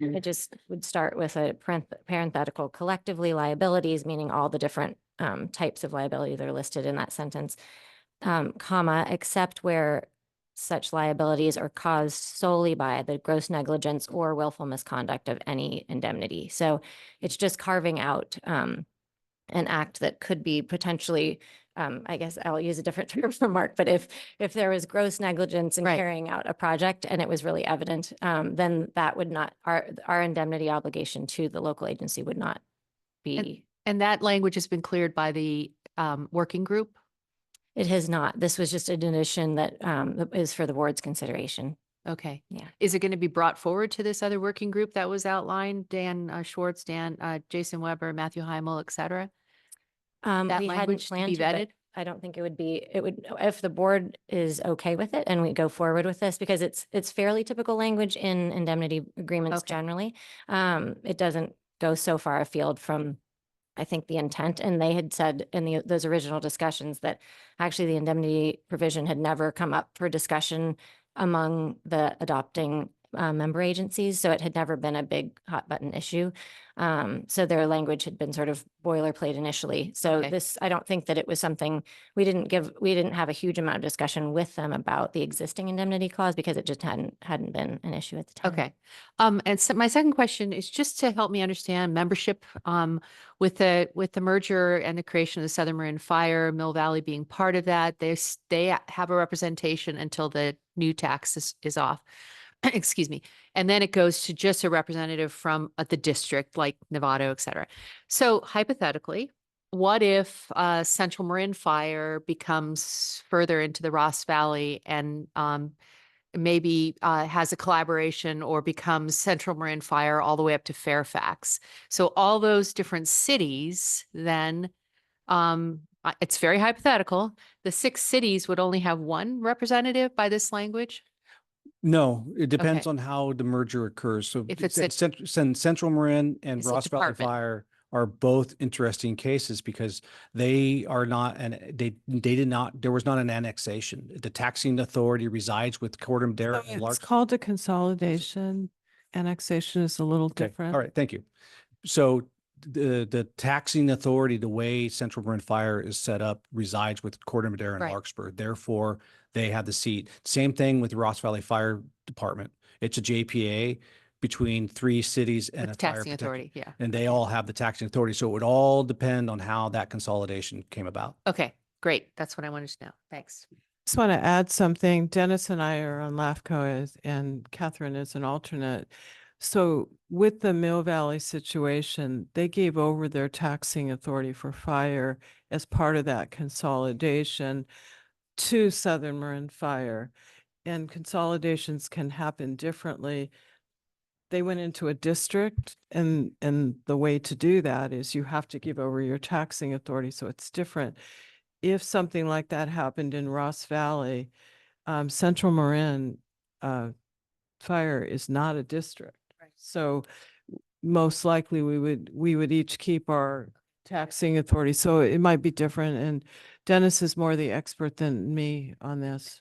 H: it just would start with a parenthetical collectively liabilities, meaning all the different, types of liability that are listed in that sentence, comma, except where such liabilities are caused solely by the gross negligence or willful misconduct of any indemnity. So it's just carving out an act that could be potentially, I guess I'll use a different term for Mark, but if there was gross negligence in
F: Right.
H: carrying out a project and it was really evident, then that would not, our indemnity obligation to the local agency would not be.
F: and that language has been cleared by the working group?
H: It has not. This was just an addition that is for the board's consideration.
F: Okay.
H: Yeah.
F: Is it going to be brought forward to this other working group that was outlined? Dan Schwartz, Jason Weber, Matthew Heimel, et cetera? That
H: We hadn't
F: language to
H: planned
F: be
H: to, but
F: vetted?
H: I don't think it would, if the board is okay with it and we go forward with this, because it's fairly typical language in indemnity agreements
F: Okay.
H: generally. It doesn't go so far afield from, I think, the intent. And they had said in those original discussions that actually the indemnity provision had never come up for discussion among the adopting member agencies. So it had never been a big hot button issue. So their language had been sort of boilerplate initially. So
F: Okay.
H: this, I don't think that it was something, we didn't have a huge amount of discussion with them about the existing indemnity clause because it just hadn't been an issue at the time.
F: Okay. And so my second question is just to help me understand membership, with the merger and the creation of the Southern Marin Fire, Mill Valley being part of that. They have a representation until the new tax is off. Excuse me. And then it goes to just a representative from the district like Nevada, et cetera. So hypothetically, what if Central Marin Fire becomes further into the Ross Valley and maybe has a collaboration or becomes Central Marin Fire all the way up to Fairfax? So all those different cities then, it's very hypothetical. The 6 cities would only have one representative by this language?
E: No, it depends
F: Okay.
E: on how the merger occurs. So
F: If it's a-
E: Central Marin and
F: It's a
E: Ross Valley
F: department.
E: Fire are both interesting cases because they are not, and they did not, there was not an annexation. The taxing authority resides with Corte Madera and
D: It's
E: Lark.
D: called a consolidation. Annexation is a little
E: Okay,
D: different.
E: all right, thank you. So the taxing authority, the way Central Marin Fire is set up, resides with Corte Madera and
F: Right.
E: Larkspur. Therefore, they have the seat. Same thing with the Ross Valley Fire Department. It's a JPA between 3 cities and
F: With
E: a fire
F: taxing
E: protected-
F: authority, yeah.
E: And they all have the taxing authority. So it would all depend on how that consolidation came about.
F: Okay, great. That's what I wanted to know. Thanks.
D: Just want to add something. Dennis and I are on LAFCO and Catherine is an alternate. So with the Mill Valley situation, they gave over their taxing authority for fire as part of that consolidation to Southern Marin Fire. And consolidations can happen differently. They went into a district and the way to do that is you have to give over your taxing authority. So it's different. If something like that happened in Ross Valley, Central Marin Fire is not a district. So most likely we would each keep our taxing authority. So it might be different. And Dennis is more the expert than me on this.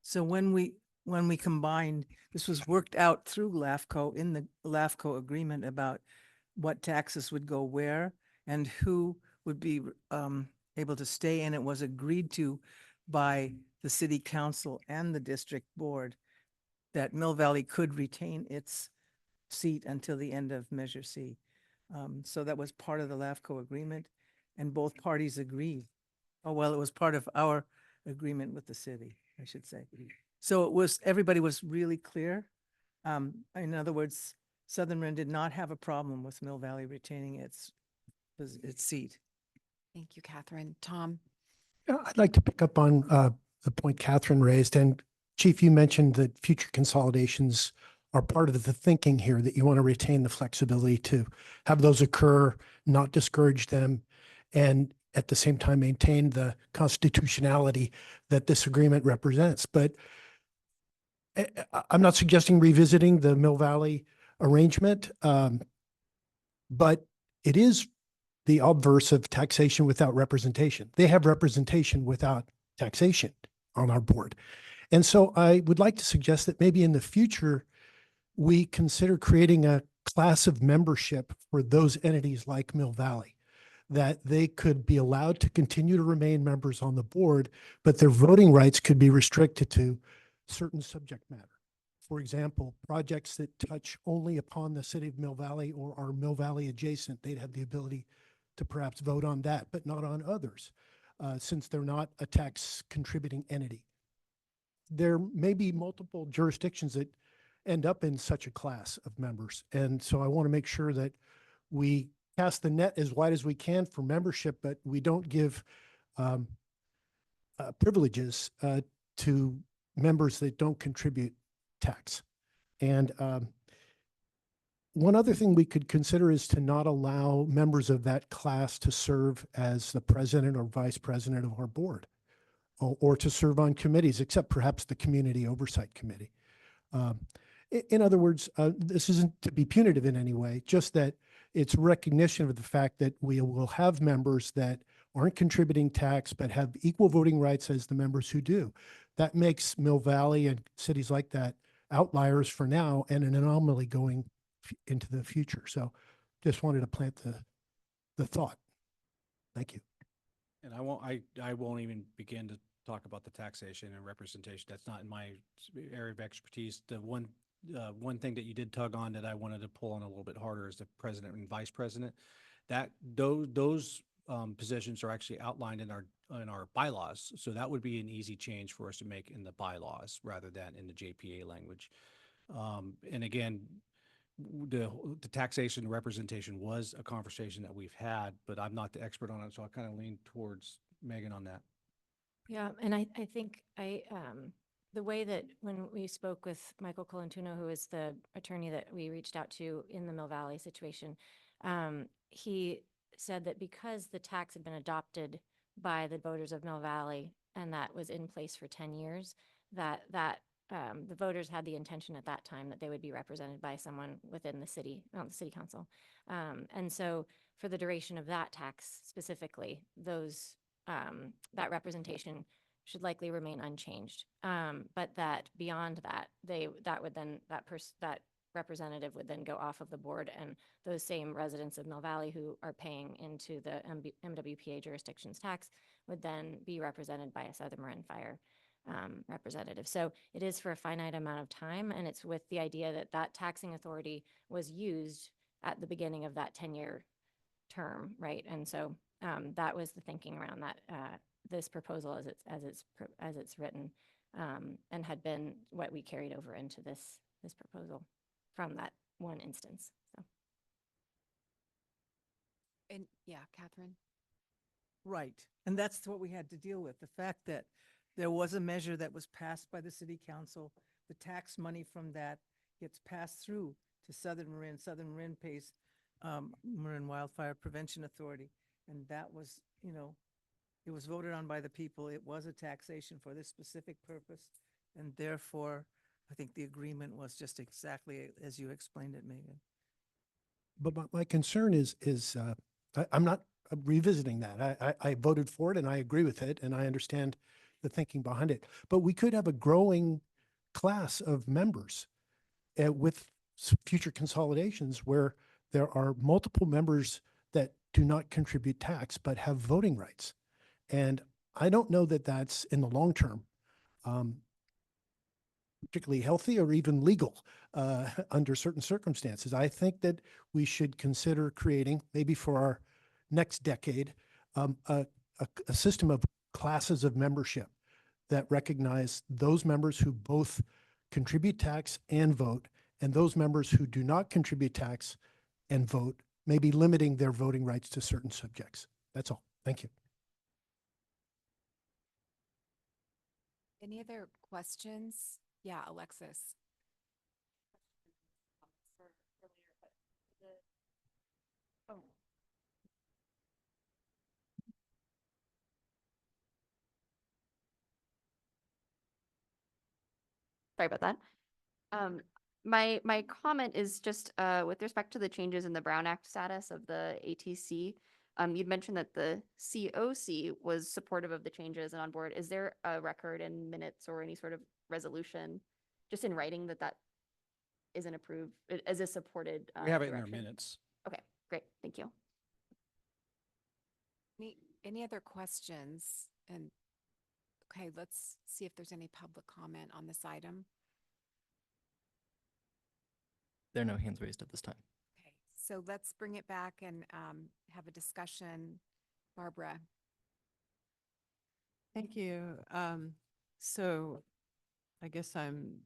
I: So when we combined, this was worked out through LAFCO in the LAFCO agreement about what taxes would go where and who would be able to stay. And it was agreed to by the city council and the district board that Mill Valley could retain its seat until the end of Measure C. So that was part of the LAFCO agreement and both parties agreed. Oh, well, it was part of our agreement with the city, I should say. So everybody was really clear In other words, Southern Marin did not have a problem with Mill Valley retaining its seat.
A: Thank you, Catherine. Tom?
J: Yeah, I'd like to pick up on the point Catherine raised. And Chief, you mentioned that future consolidations are part of the thinking here, that you want to retain the flexibility to have those occur, not discourage them, and at the same time maintain the constitutionality that this agreement represents. But I'm not suggesting revisiting the Mill Valley arrangement, but it is the obverse of taxation without representation. They have representation without taxation on our board. And so I would like to suggest that maybe in the future, we consider creating a class of membership for those entities like Mill Valley, that they could be allowed to continue to remain members on the board, but their voting rights could be restricted to certain subject matter. For example, projects that touch only upon the city of Mill Valley or are Mill Valley adjacent, they'd have the ability to perhaps vote on that, but not on others, since they're not a tax contributing entity. There may be multiple jurisdictions that end up in such a class of members. And so I want to make sure that we cast the net as wide as we can for membership, but we don't give privileges to members that don't contribute tax. And one other thing we could consider is to not allow members of that class to serve as the president or vice president of our board, or to serve on committees, except perhaps the Community Oversight Committee. In other words, this isn't to be punitive in any way, just that it's recognition of the fact that we will have members that aren't contributing tax but have equal voting rights as the members who do. That makes Mill Valley and cities like that outliers for now and an anomaly going into the future. So just wanted to plant the thought. Thank you.
E: And I won't even begin to talk about the taxation and representation. That's not in my area of expertise. The one thing that you did tug on that I wanted to pull on a little bit harder is the president and vice president. That those positions are actually outlined in our bylaws. So that would be an easy change for us to make in the bylaws rather than in the JPA language. And again, the taxation representation was a conversation that we've had, but I'm not the expert on it, so I kind of lean towards Megan on that.
H: Yeah, and I think the way that when we spoke with Michael Colantuno, who is the attorney that we reached out to in the Mill Valley situation, he said that because the tax had been adopted by the voters of Mill Valley and that was in place for 10 years, that the voters had the intention at that time that they would be represented by someone within the city, not the city council. And so for the duration of that tax specifically, that representation should likely remain unchanged. But that beyond that, that representative would then go off of the board, and those same residents of Mill Valley who are paying into the MWPA jurisdictions tax would then be represented by a Southern Marin Fire representative. So it is for a finite amount of time, and it's with the idea that that taxing authority was used at the beginning of that 10-year term, right? And so that was the thinking around that this proposal as it's written, and had been what we carried over into this proposal from that one instance. So.
A: And yeah, Catherine?
I: Right. And that's what we had to deal with. The fact that there was a measure that was passed by the city council. The tax money from that gets passed through to Southern Marin. Southern Marin pays Marin Wildfire Prevention Authority. And that was, it was voted on by the people. It was a taxation for this specific purpose. And therefore, I think the agreement was just exactly as you explained it, Megan.
J: But my concern is I'm not revisiting that. I voted for it and I agree with it and I understand the thinking behind it. But we could have a growing class of members with future consolidations where there are multiple members that do not contribute tax but have voting rights. And I don't know that that's in the long term particularly healthy or even legal under certain circumstances. I think that we should consider creating, maybe for our next decade, a system of classes of membership that recognize those members who both contribute tax and vote, and those members who do not contribute tax and vote may be limiting their voting rights to certain subjects. That's all. Thank you.
A: Any other questions? Yeah, Alexis.
K: Sorry about that. My comment is just with respect to the changes in the Brown Act status of the ATC. You'd mentioned that the COC was supportive of the changes and on board. Is there a record in minutes or any sort of resolution, just in writing, that isn't approved, as a supported
E: We have it in our
K: direction?
E: minutes.
K: Okay, great, thank you.
A: Any other questions? And okay, let's see if there's any public comment on this item.
B: There are no hands raised at this time.
A: Okay, so let's bring it back and have a discussion. Barbara.
D: Thank you. So I guess I'm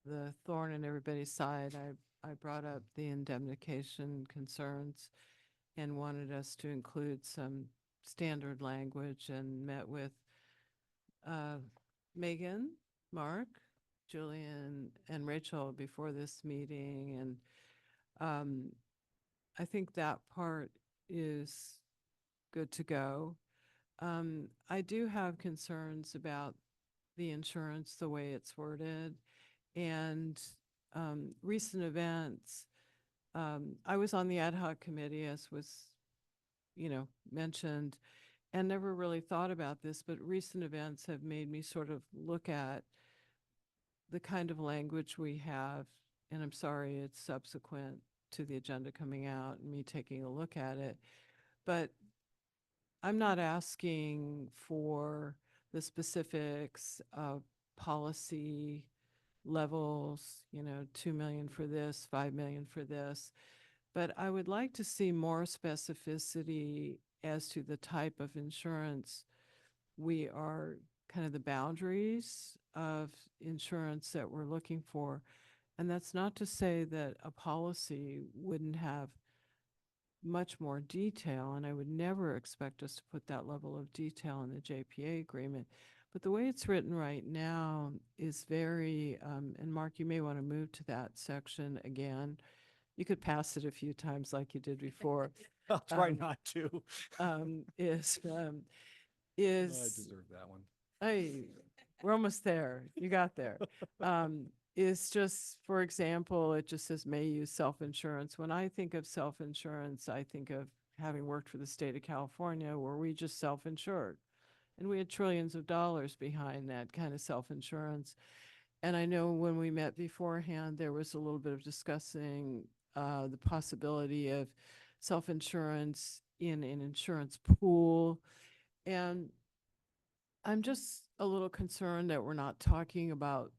D: the thorn in everybody's side. I brought up the indemnification concerns and wanted us to include some standard language, and met with Megan, Mark, Julian, and Rachel before this meeting. And I think that part is good to go. I do have concerns about the insurance, the way it's worded, and recent events. I was on the ad hoc committee, as was, mentioned, and never really thought about this, but recent events have made me sort of look at the kind of language we have, and I'm sorry it's subsequent to the agenda coming out and me taking a look at it, but I'm not asking for the specifics of policy levels, 2 million for this, 5 million for this, but I would like to see more specificity as to the type of insurance we are, kind of the boundaries of insurance that we're looking for. And that's not to say that a policy wouldn't have much more detail, and I would never expect us to put that level of detail in the JPA agreement. But the way it's written right now is very, and Mark, you may want to move to that section again. You could pass it a few times like you did before.
E: I'll try
D: Um,
E: not to.
D: Is
E: I
D: is
E: deserve that one.
D: Hey, we're almost there. You got there. Is just, for example, it just says may use self-insurance. When I think of self-insurance, I think of having worked for the state of California, where we just self-insured. And we had trillions of dollars behind that kind of self-insurance. And I know when we met beforehand, there was a little bit of discussing the possibility of self-insurance in an insurance pool. And I'm just a little concerned that we're not talking about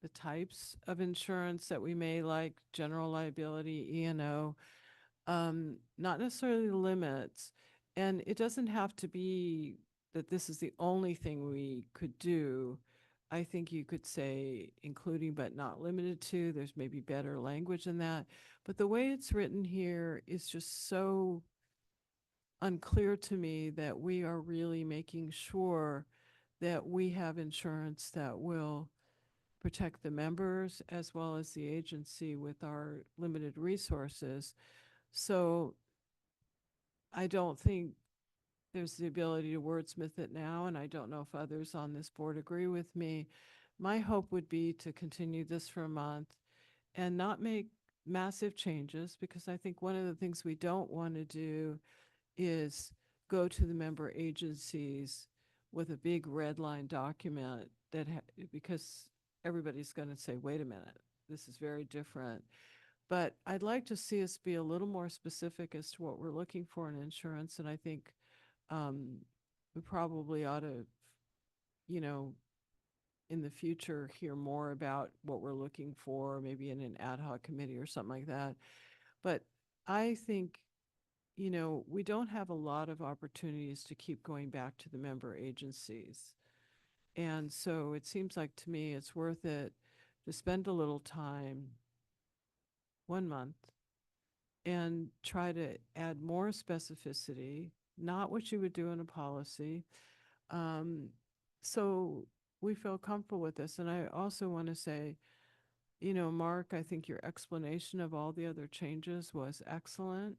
D: the types of insurance that we may like, general liability, E&O, not necessarily the limits. And it doesn't have to be that this is the only thing we could do. I think you could say including but not limited to. There's maybe better language in that. But the way it's written here is just so unclear to me that we are really making sure that we have insurance that will protect the members as well as the agency with our limited resources. So I don't think there's the ability to wordsmith it now, and I don't know if others on this board agree with me. My hope would be to continue this for a month and not make massive changes, because I think one of the things we don't want to do is go to the member agencies with a big red line document that, because everybody's going to say, wait a minute, this is very different. But I'd like to see us be a little more specific as to what we're looking for in insurance. And I think we probably ought to, in the future, hear more about what we're looking for, maybe in an ad hoc committee or something like that. But I think, we don't have a lot of opportunities to keep going back to the member agencies. And so it seems like to me it's worth it to spend a little time 1 month, and try to add more specificity, not what you would do in a policy. So we feel comfortable with this. And I also want to say, Mark, I think your explanation of all the other changes was excellent.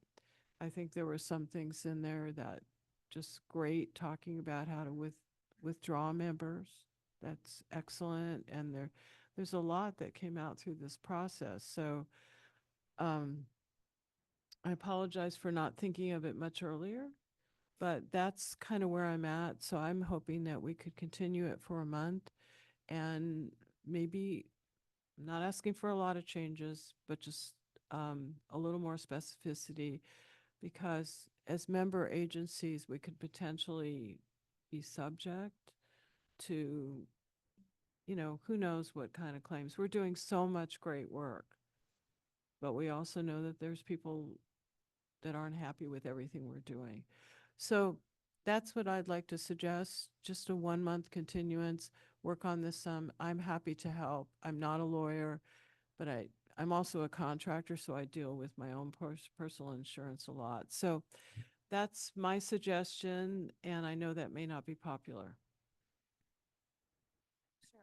D: I think there were some things in there that just great, talking about how to withdraw members. That's excellent. And there's a lot that came out through this process. So I apologize for not thinking of it much earlier, but that's kind of where I'm at. So I'm hoping that we could continue it for a month and maybe not asking for a lot of changes, but just a little more specificity, because as member agencies, we could potentially be subject to, who knows what kind of claims. We're doing so much great work, but we also know that there's people that aren't happy with everything we're doing. So that's what I'd like to suggest, just a 1-month continuance, work on this some. I'm happy to help. I'm not a lawyer, but I'm also a contractor, so I deal with my own personal insurance a lot. So that's my suggestion, and I know that may not be popular.
L: Sure.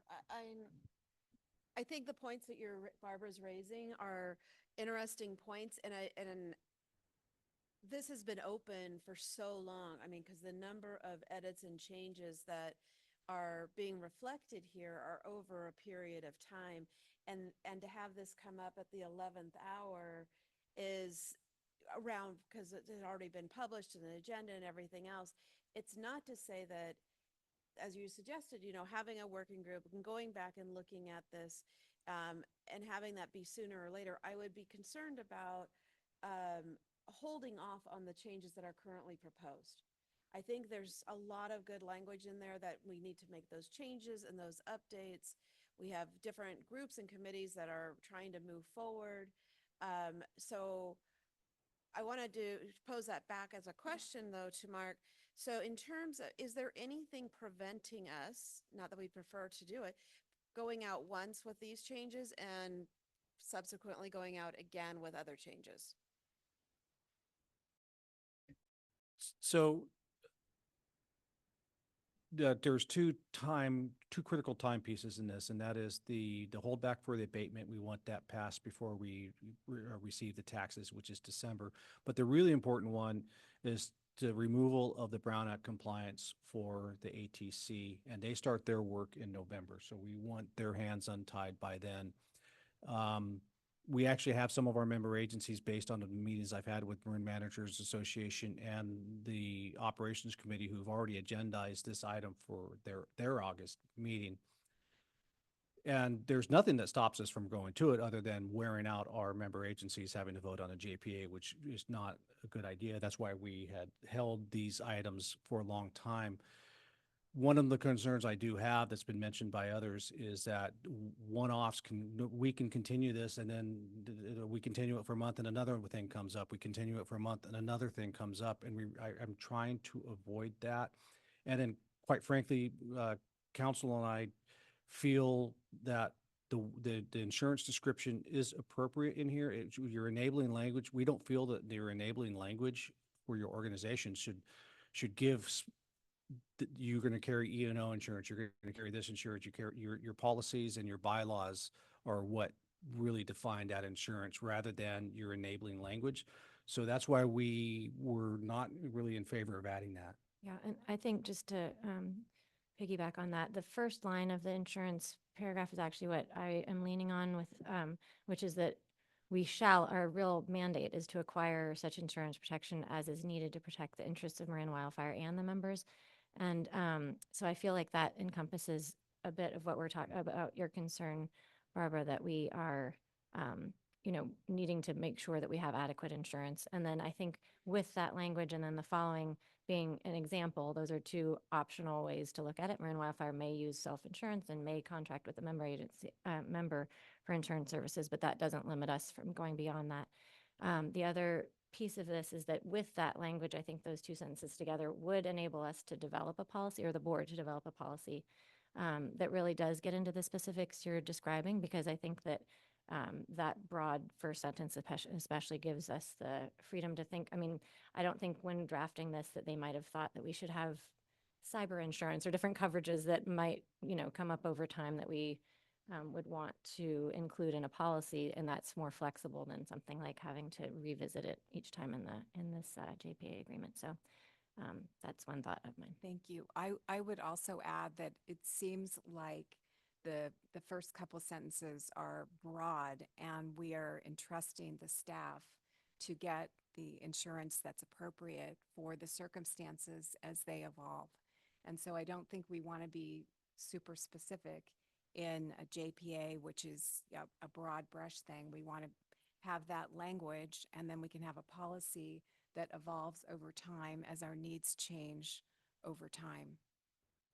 L: I think the points that Barbara's raising are interesting points, and this has been open for so long. I mean, because the number of edits and changes that are being reflected here are over a period of time, and to have this come up at the 11th hour is around, because it had already been published in the agenda and everything else. It's not to say that, as you suggested, having a working group and going back and looking at this, and having that be sooner or later, I would be concerned about holding off on the changes that are currently proposed. I think there's a lot of good language in there that we need to make those changes and those updates. We have different groups and committees that are trying to move forward. So I wanted to pose that back as a question, though, to Mark. So in terms of, is there anything preventing us, not that we prefer to do it, going out once with these changes and subsequently going out again with other changes?
E: So there's two critical time pieces in this, and that is the holdback for the abatement. We want that passed before we receive the taxes, which is December. But the really important one is the removal of the Brown Act compliance for the ATC, and they start their work in November. So we want their hands untied by then. We actually have some of our member agencies, based on the meetings I've had with Marin Managers Association and the Operations Committee, who've already agendized this item for their August meeting. And there's nothing that stops us from going to it other than wearing out our member agencies having to vote on a JPA, which is not a good idea. That's why we had held these items for a long time. One of the concerns I do have that's been mentioned by others is that one-offs we can continue this, and then we continue it for a month and another thing comes up. We continue it for a month and another thing comes up, and I'm trying to avoid that. And then, quite frankly, council and I feel that the insurance description is appropriate in here. Your enabling language, we don't feel that your enabling language for your organization should give you're going to carry E&O insurance, you're going to carry this insurance, you carry your policies and your bylaws are what really define that insurance rather than your enabling language. So that's why we were not really in favor of adding that.
H: Yeah, and I think just to piggyback on that, the first line of the insurance paragraph is actually what I am leaning on with, which is that our real mandate is to acquire such insurance protection as is needed to protect the interests of Marin Wildfire and the members. And so I feel like that encompasses a bit of what we're talking about, your concern, Barbara, that we are, needing to make sure that we have adequate insurance. And then I think with that language and then the following being an example, those are two optional ways to look at it. Marin Wildfire may use self-insurance and may contract with a member agency, member for insurance services, but that doesn't limit us from going beyond that. The other piece of this is that with that language, I think those two sentences together would enable us to develop a policy, or the board to develop a policy that really does get into the specifics you're describing, because I think that that broad first sentence especially gives us the freedom to think. I mean, I don't think when drafting this that they might have thought that we should have cyber insurance or different coverages that might, come up over time that we would want to include in a policy, and that's more flexible than something like having to revisit it each time in this JPA agreement. So that's one thought of mine.
A: Thank you. I would also add that it seems like the first couple sentences are broad, and we are entrusting the staff to get the insurance that's appropriate for the circumstances as they evolve. And so I don't think we want to be super specific in a JPA, which is a broad brush thing. We want to have that language, and then we can have a policy that evolves over time as our needs change over time.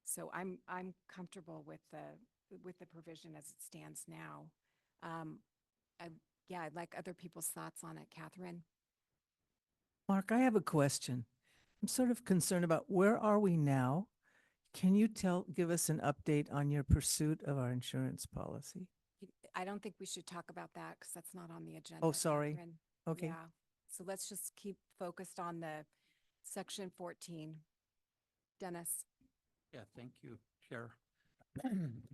A: So I'm comfortable with the provision as it stands now. I'd like other people's thoughts on it. Catherine?
I: Mark, I have a question. I'm sort of concerned about where are we now? Can you give us an update on your pursuit of our insurance policy?
A: I don't think we should talk about that because that's not on the agenda.
I: Oh, sorry.
A: Catherine.
I: Okay.
A: Yeah. So let's just keep focused on the section 14. Dennis?
C: Yeah, thank you, Chair.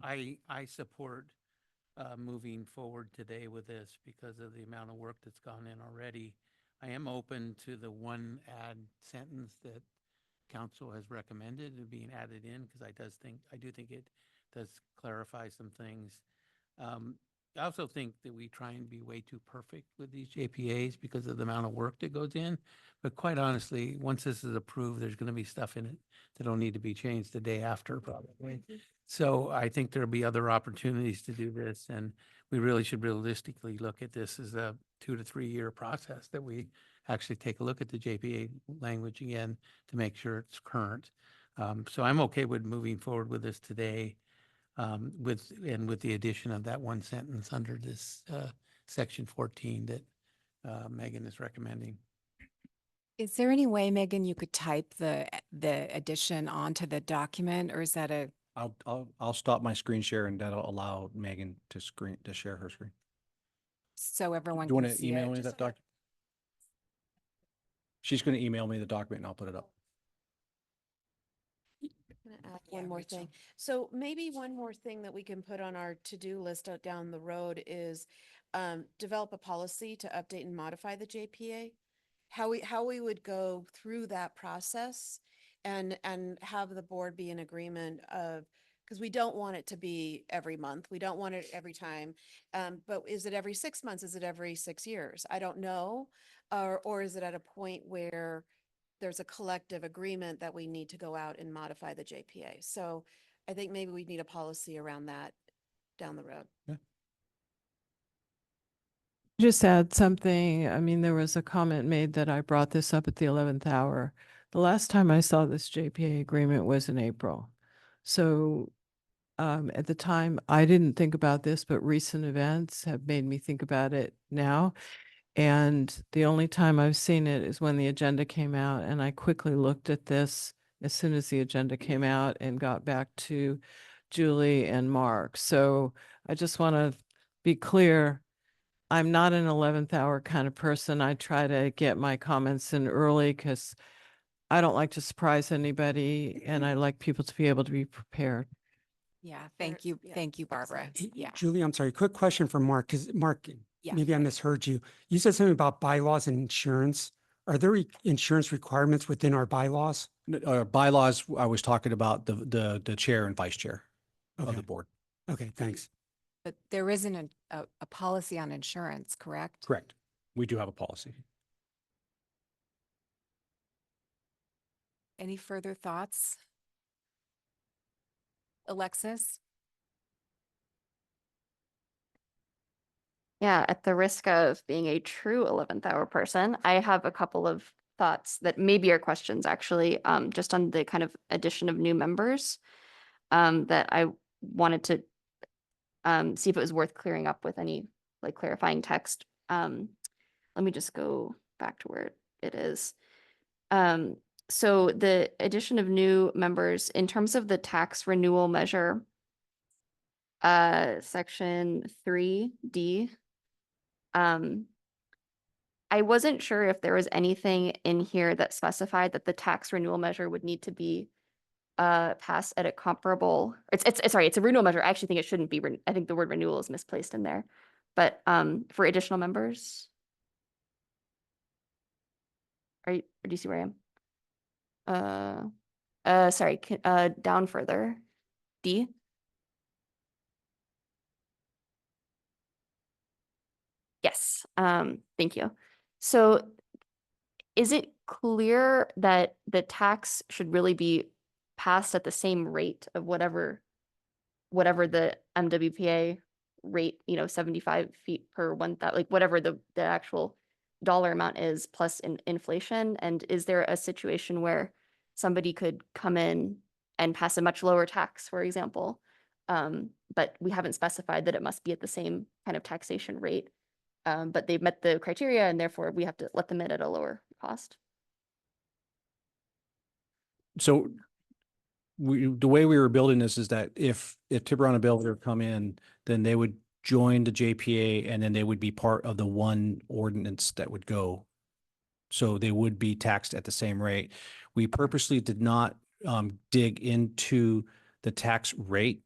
C: I support moving forward today with this because of the amount of work that's gone in already. I am open to the one add sentence that council has recommended to being added in, because I do think it does clarify some things. I also think that we try and be way too perfect with these JPAs because of the amount of work that goes in. But quite honestly, once this is approved, there's going to be stuff in it that don't need to be changed the day after probably. So I think there'll be other opportunities to do this, and we really should realistically look at this as a 2 to 3 year process, that we actually take a look at the JPA language again to make sure it's current. So I'm okay with moving forward with this today, with the addition of that one sentence under this section 14 that Megan is recommending.
A: Is there any way, Megan, you could type the addition onto the document, or is that a?
E: I'll stop my screen share, and that'll allow Megan to share her screen.
A: So everyone
E: Do you
A: can
E: want to
A: see
E: email
A: it?
E: me that document? She's going to email me the document and I'll put it up.
L: I'm gonna add
A: Yeah,
L: one more
A: Rachel.
L: thing. So maybe one more thing that we can put on our to-do list out down the road is develop a policy to update and modify the JPA. How we would go through that process and have the board be in agreement of, because we don't want it to be every month. We don't want it every time. But is it every 6 months? Is it every 6 years? I don't know. Or is it at a point where there's a collective agreement that we need to go out and modify the JPA? So I think maybe we need a policy around that down the road.
D: Just add something. I mean, there was a comment made that I brought this up at the 11th hour. The last time I saw this JPA agreement was in April. So at the time, I didn't think about this, but recent events have made me think about it now. And the only time I've seen it is when the agenda came out, and I quickly looked at this as soon as the agenda came out and got back to Julie and Mark. So I just want to be clear. I'm not an 11th hour kind of person. I try to get my comments in early because I don't like to surprise anybody, and I like people to be able to be prepared.
A: Yeah, thank you.
L: Yeah,
A: Thank you,
L: makes
A: Barbara.
L: sense.
A: Yeah.
M: Julie, I'm sorry, quick question for Mark, because Mark,
A: Yeah.
M: maybe I misheard you. You said something about bylaws and insurance. Are there insurance requirements within our bylaws?
E: Bylaws, I was talking about the chair and vice chair of
M: Okay.
E: the board.
M: Okay, thanks.
A: But there isn't a policy on insurance, correct?
E: Correct. We do have a policy.
A: Any further thoughts? Alexis?
K: Yeah, at the risk of being a true 11th hour person, I have a couple of thoughts that maybe are questions actually, just on the kind of addition of new members, that I wanted to see if it was worth clearing up with any like clarifying text. Let me just go back to where it is. So the addition of new members in terms of the tax renewal measure, section 3D, I wasn't sure if there was anything in here that specified that the tax renewal measure would need to be passed at a comparable, sorry, it's a renewal measure. I actually think it shouldn't be, I think the word renewal is misplaced in there. But for additional members, do you see where I am? Sorry, down further, D. Yes, thank you. So is it clear that the tax should really be passed at the same rate of whatever the MWPA rate, 75 feet per 1,000, like whatever the actual dollar amount is plus inflation? And is there a situation where somebody could come in and pass a much lower tax, for example, but we haven't specified that it must be at the same kind of taxation rate, but they've met the criteria and therefore we have to let them in at a lower cost?
E: So the way we were building this is that if Tiburon and Belvedere come in, then they would join the JPA and then they would be part of the one ordinance that would go. So they would be taxed at the same rate. We purposely did not dig into the tax rate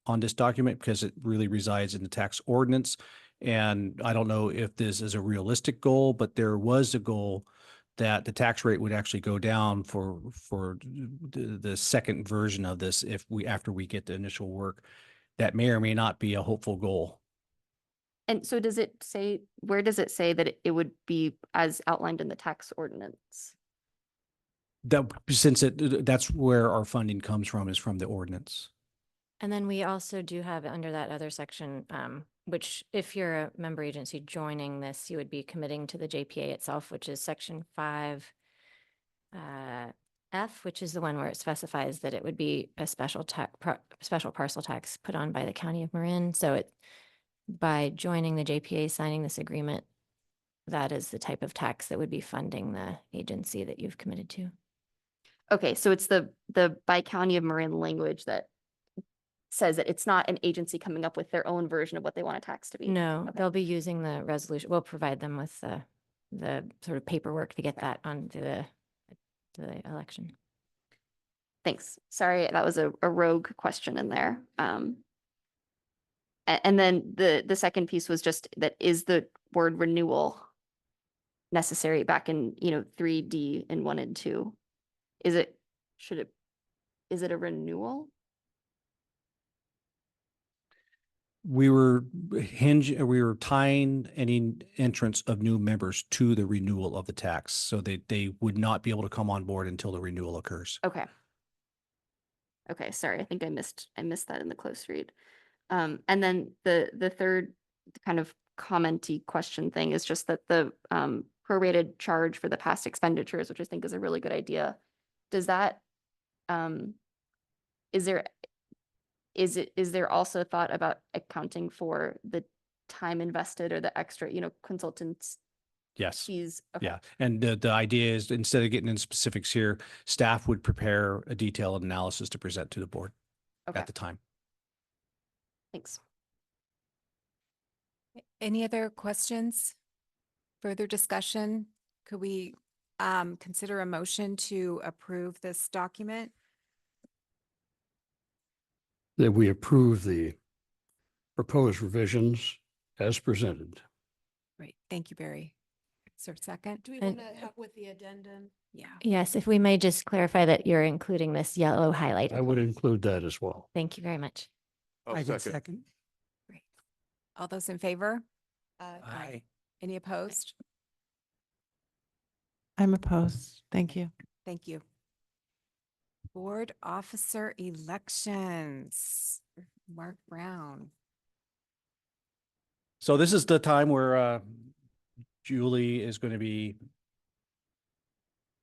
E: on this document because it really resides in the tax ordinance. And I don't know if this is a realistic goal, but there was a goal that the tax rate would actually go down for the second version of this after we get the initial work. That may or may not be a hopeful goal.
K: And so where does it say that it would be as outlined in the tax ordinance?
E: That's where our funding comes from, is from the ordinance.
H: And then we also do have under that other section, which if you're a member agency joining this, you would be committing to the JPA itself, which is section 5 F, which is the one where it specifies that it would be a special parcel tax put on by the County of Marin. So by joining the JPA, signing this agreement, that is the type of tax that would be funding the agency that you've committed to.
K: Okay, so it's the by County of Marin language that says that it's not an agency coming up with their own version of what they want a tax to be.
H: No,
K: Okay.
H: they'll be using the resolution. We'll provide them with the sort of paperwork to get that onto the election.
K: Thanks. Sorry, that was a rogue question in there. And then the second piece was just that, is the word renewal necessary back in 3D and 1 and 2? Is it a renewal?
E: We were tying any entrance of new members to the renewal of the tax, so they would not be able to come on board until the renewal occurs.
K: Okay. Okay, sorry, I think I missed that in the close read. And then the third kind of commenty question thing is just that the prorated charge for the past expenditures, which I think is a really good idea. Does that is there also thought about accounting for the time invested or the extra, consultants
E: Yes.
K: fees? Okay.
E: Yeah. And the idea is, instead of getting into specifics here, staff would prepare a detailed analysis to present to the board
K: Okay.
E: at the time.
K: Thanks.
A: Any other questions? Further discussion? Could we consider a motion to approve this document?
N: That we approve the proposed revisions as presented.
A: Great. Thank you, Barry. Is there a second?
L: Do we
H: And-
L: want to help with the addendum?
A: Yeah.
H: Yes, if we may just clarify that you're including this yellow highlight.
N: I would include that as well.
H: Thank you very much.
M: I would second.
A: Great. All those in favor?
C: Aye.
A: Any opposed?
D: I'm opposed. Thank you.
A: Thank you. Board officer elections. Mark Brown.
E: So this is the time where Julie is going to be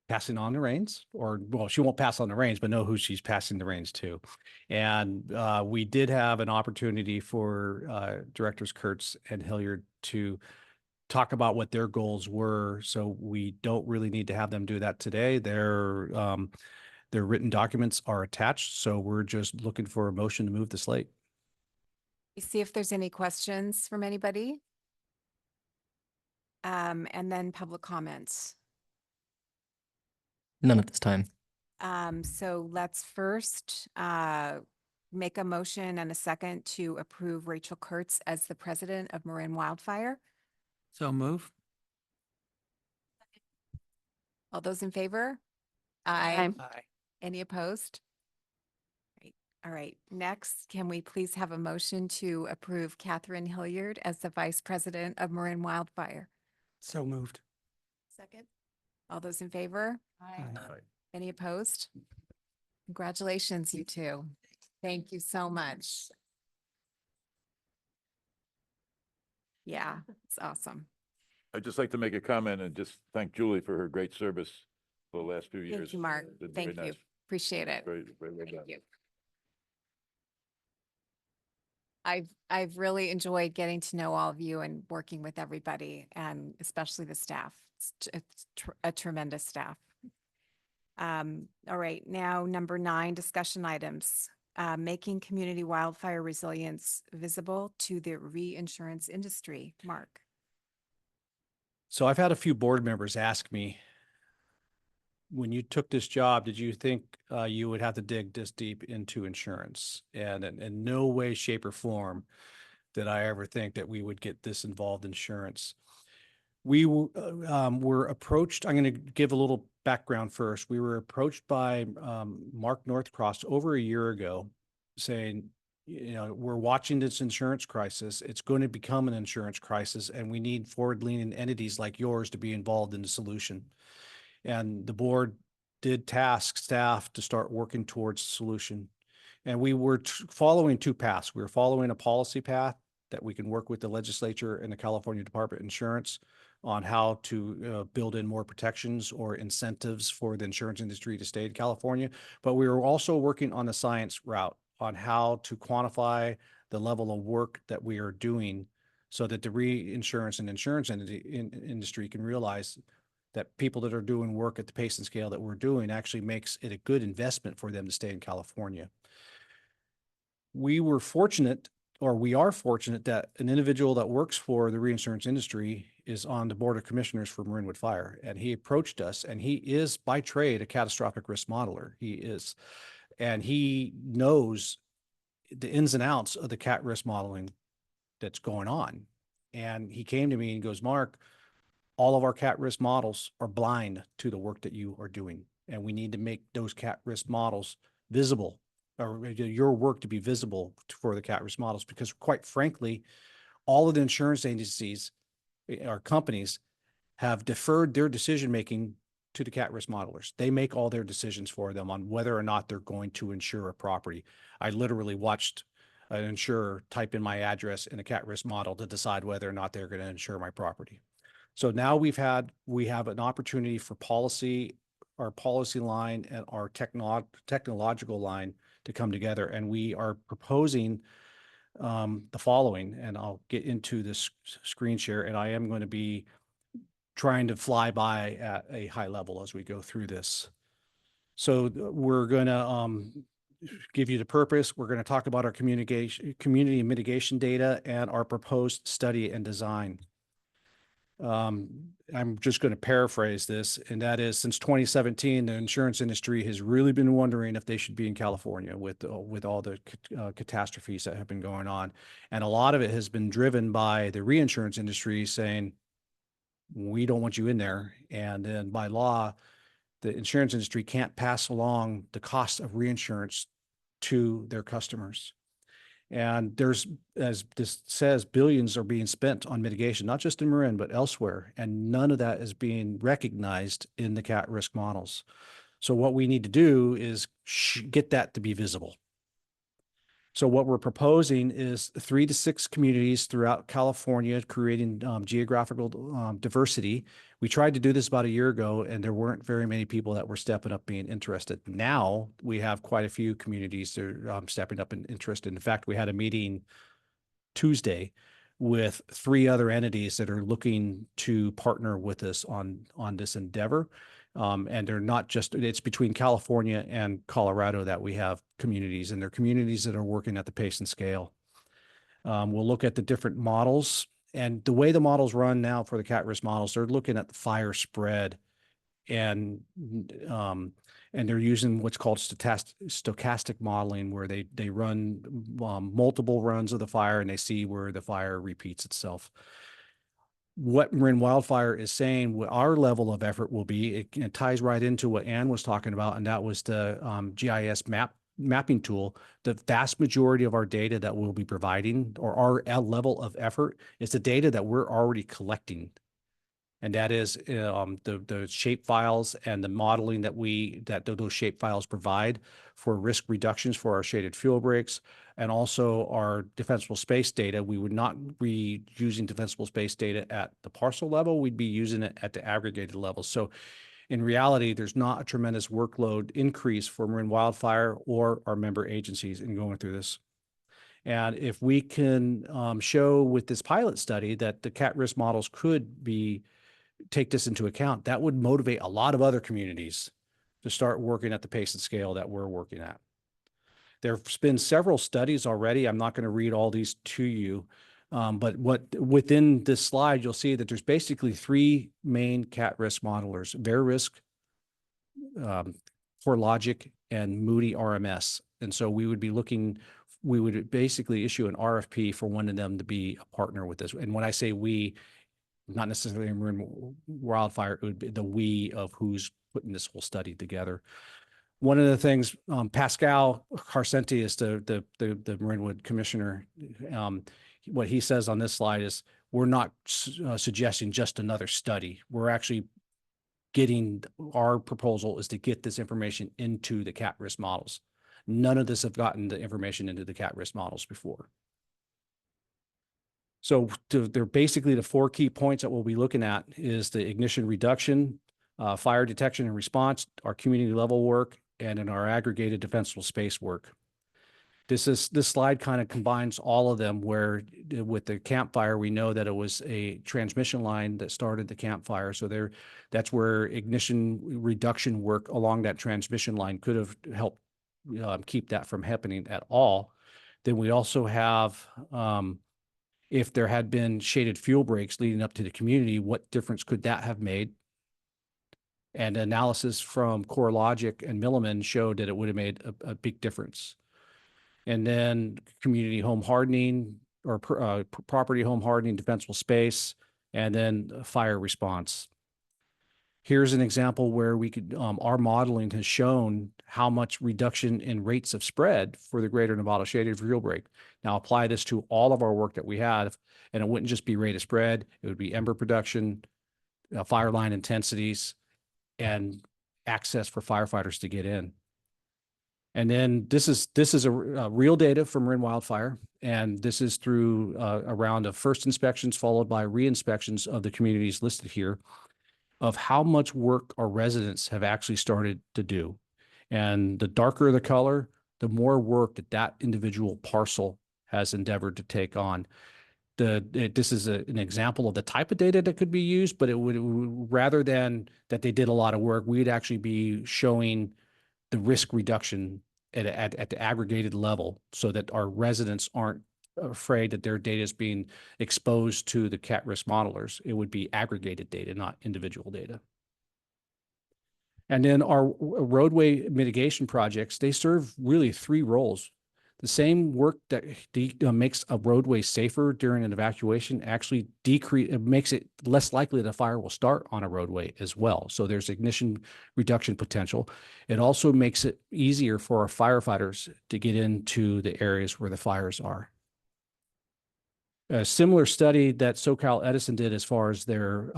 E: passing on the reins, or, well, she won't pass on the reins, but know who she's passing the reins to. And we did have an opportunity for Directors Kurtz and Hilliard to talk about what their goals were. So we don't really need to have them do that today. Their written documents are attached. So we're just looking for a motion to move the slate.
A: See if there's any questions from anybody. And then public comments.
B: None at this time.
A: So let's first make a motion and a second to approve Rachel Kurtz as the president of Marin Wildfire.
C: So move.
A: All those in favor?
K: Aye.
C: Aye.
A: Any opposed? Great. All right. Next, can we please have a motion to approve Catherine Hilliard as the vice president of Marin Wildfire?
M: So moved.
L: Second?
A: All those in favor?
M: Aye.
A: Any opposed? Congratulations, you two. Thank you so much. Yeah, it's awesome.
O: I'd just like to make a comment and just thank Julie for her great service for the last few years.
A: Thank you, Mark.
O: Did very
A: Thank you.
O: nice.
A: Appreciate it.
O: Very, very well done.
A: Thank you. I've really enjoyed getting to know all of you and working with everybody, and especially the staff. It's a tremendous staff. All right, now number 9, discussion items. Making community wildfire resilience visible to the reinsurance industry. Mark.
E: So I've had a few board members ask me, when you took this job, did you think you would have to dig this deep into insurance? And in no way, shape, or form did I ever think that we would get this involved in insurance. We were approached. I'm going to give a little background first. We were approached by Mark Northcross over a year ago saying, you know, we're watching this insurance crisis. It's going to become an insurance crisis, and we need forward-leaning entities like yours to be involved in the solution. And the board did task staff to start working towards the solution. And we were following 2 paths. We were following a policy path that we can work with the legislature and the California Department of Insurance on how to build in more protections or incentives for the insurance industry to stay in California. But we were also working on the science route on how to quantify the level of work that we are doing so that the reinsurance and insurance industry can realize that people that are doing work at the pace and scale that we're doing actually makes it a good investment for them to stay in California. We were fortunate, or we are fortunate, that an individual that works for the reinsurance industry is on the board of commissioners for Marin Wildfire. And he approached us, and he is by trade a catastrophic risk modeler. He is, and he knows the ins and outs of the cat risk modeling that's going on. And he came to me and goes, Mark, all of our cat risk models are blind to the work that you are doing. And we need to make those cat risk models visible, or your work to be visible for the cat risk models, because quite frankly, all of the insurance agencies or companies have deferred their decision-making to the cat risk modelers. They make all their decisions for them on whether or not they're going to insure a property. I literally watched an insurer type in my address in a cat risk model to decide whether or not they're going to insure my property. So now we have an opportunity for policy, our policy line and our technological line to come together. And we are proposing the following, and I'll get into this screen share, and I am going to be trying to fly by at a high level as we go through this. So we're going to give you the purpose. We're going to talk about our community mitigation data and our proposed study and design. I'm just going to paraphrase this, and that is, since 2017, the insurance industry has really been wondering if they should be in California with all the catastrophes that have been going on. And a lot of it has been driven by the reinsurance industry saying, we don't want you in there. And then by law, the insurance industry can't pass along the cost of reinsurance to their customers. And there's, as this says, billions are being spent on mitigation, not just in Marin, but elsewhere. And none of that is being recognized in the cat risk models. So what we need to do is get that to be visible. So what we're proposing is 3 to 6 communities throughout California, creating geographical diversity. We tried to do this about a year ago, and there weren't very many people that were stepping up being interested. Now we have quite a few communities that are stepping up and interested. In fact, we had a meeting Tuesday with 3 other entities that are looking to partner with us on this endeavor. And they're not just, it's between California and Colorado that we have communities, and they're communities that are working at the pace and scale. We'll look at the different models And the way the models run now for the cat risk models, they're looking at the fire spread and they're using what's called stochastic modeling, where they run multiple runs of the fire and they see where the fire repeats itself. What Marin Wildfire is saying, what our level of effort will be, it ties right into what Ann was talking about, and that was the GIS mapping tool. The vast majority of our data that we'll be providing, or our level of effort, is the data that we're already collecting. And that is the shape files and the modeling that those shape files provide for risk reductions for our shaded fuel breaks, and also our defensible space data. We would not be using defensible space data at the parcel level. We'd be using it at the aggregated level. So in reality, there's not a tremendous workload increase for Marin Wildfire or our member agencies in going through this. And if we can show with this pilot study that the cat risk models could take this into account, that would motivate a lot of other communities to start working at the pace and scale that we're working at. There's been several studies already. I'm not going to read all these to you, but within this slide, you'll see that there's basically three main cat risk modelers: Verisk, CoreLogic, and Moody RMS. And so we would basically issue an RFP for one of them to be a partner with this. And when I say we, not necessarily Marin Wildfire, it would be the we of who's putting this whole study together. One of the things, Pascal Carcenti is the Marinwood commissioner. What he says on this slide is, we're not suggesting just another study. We're actually our proposal is to get this information into the cat risk models. None of this have gotten the information into the cat risk models before. So they're basically the four key points that we'll be looking at is the ignition reduction, fire detection and response, our community level work, and in our aggregated defensible space work. This slide kind of combines all of them, where with the campfire, we know that it was a transmission line that started the campfire. So that's where ignition reduction work along that transmission line could have helped keep that from happening at all. Then we also have, if there had been shaded fuel breaks leading up to the community, what difference could that have made? And analysis from CoreLogic and Milliman showed that it would have made a big difference. And then community home hardening, or property home hardening, defensible space, and then fire response. Here's an example where we could, our modeling has shown how much reduction in rates of spread for the Greater Nevada Shaded Fuel Break. Now apply this to all of our work that we have, and it wouldn't just be rate of spread, it would be ember production, fire line intensities, and access for firefighters to get in. And then this is a real data from Marin Wildfire, and this is through a round of first inspections followed by re-inspections of the communities listed here, of how much work our residents have actually started to do. And the darker the color, the more work that individual parcel has endeavored to take on. This is an example of the type of data that could be used, but it would, rather than that they did a lot of work, we'd actually be showing the risk reduction at the aggregated level, so that our residents aren't afraid that their data is being exposed to the cat risk modelers. It would be aggregated data, not individual data. And then our roadway mitigation projects, they serve really three roles. The same work that makes a roadway safer during an evacuation actually makes it less likely that a fire will start on a roadway as well. So there's ignition reduction potential. It also makes it easier for our firefighters to get into the areas where the fires are. A similar study that SoCal Edison did as far as their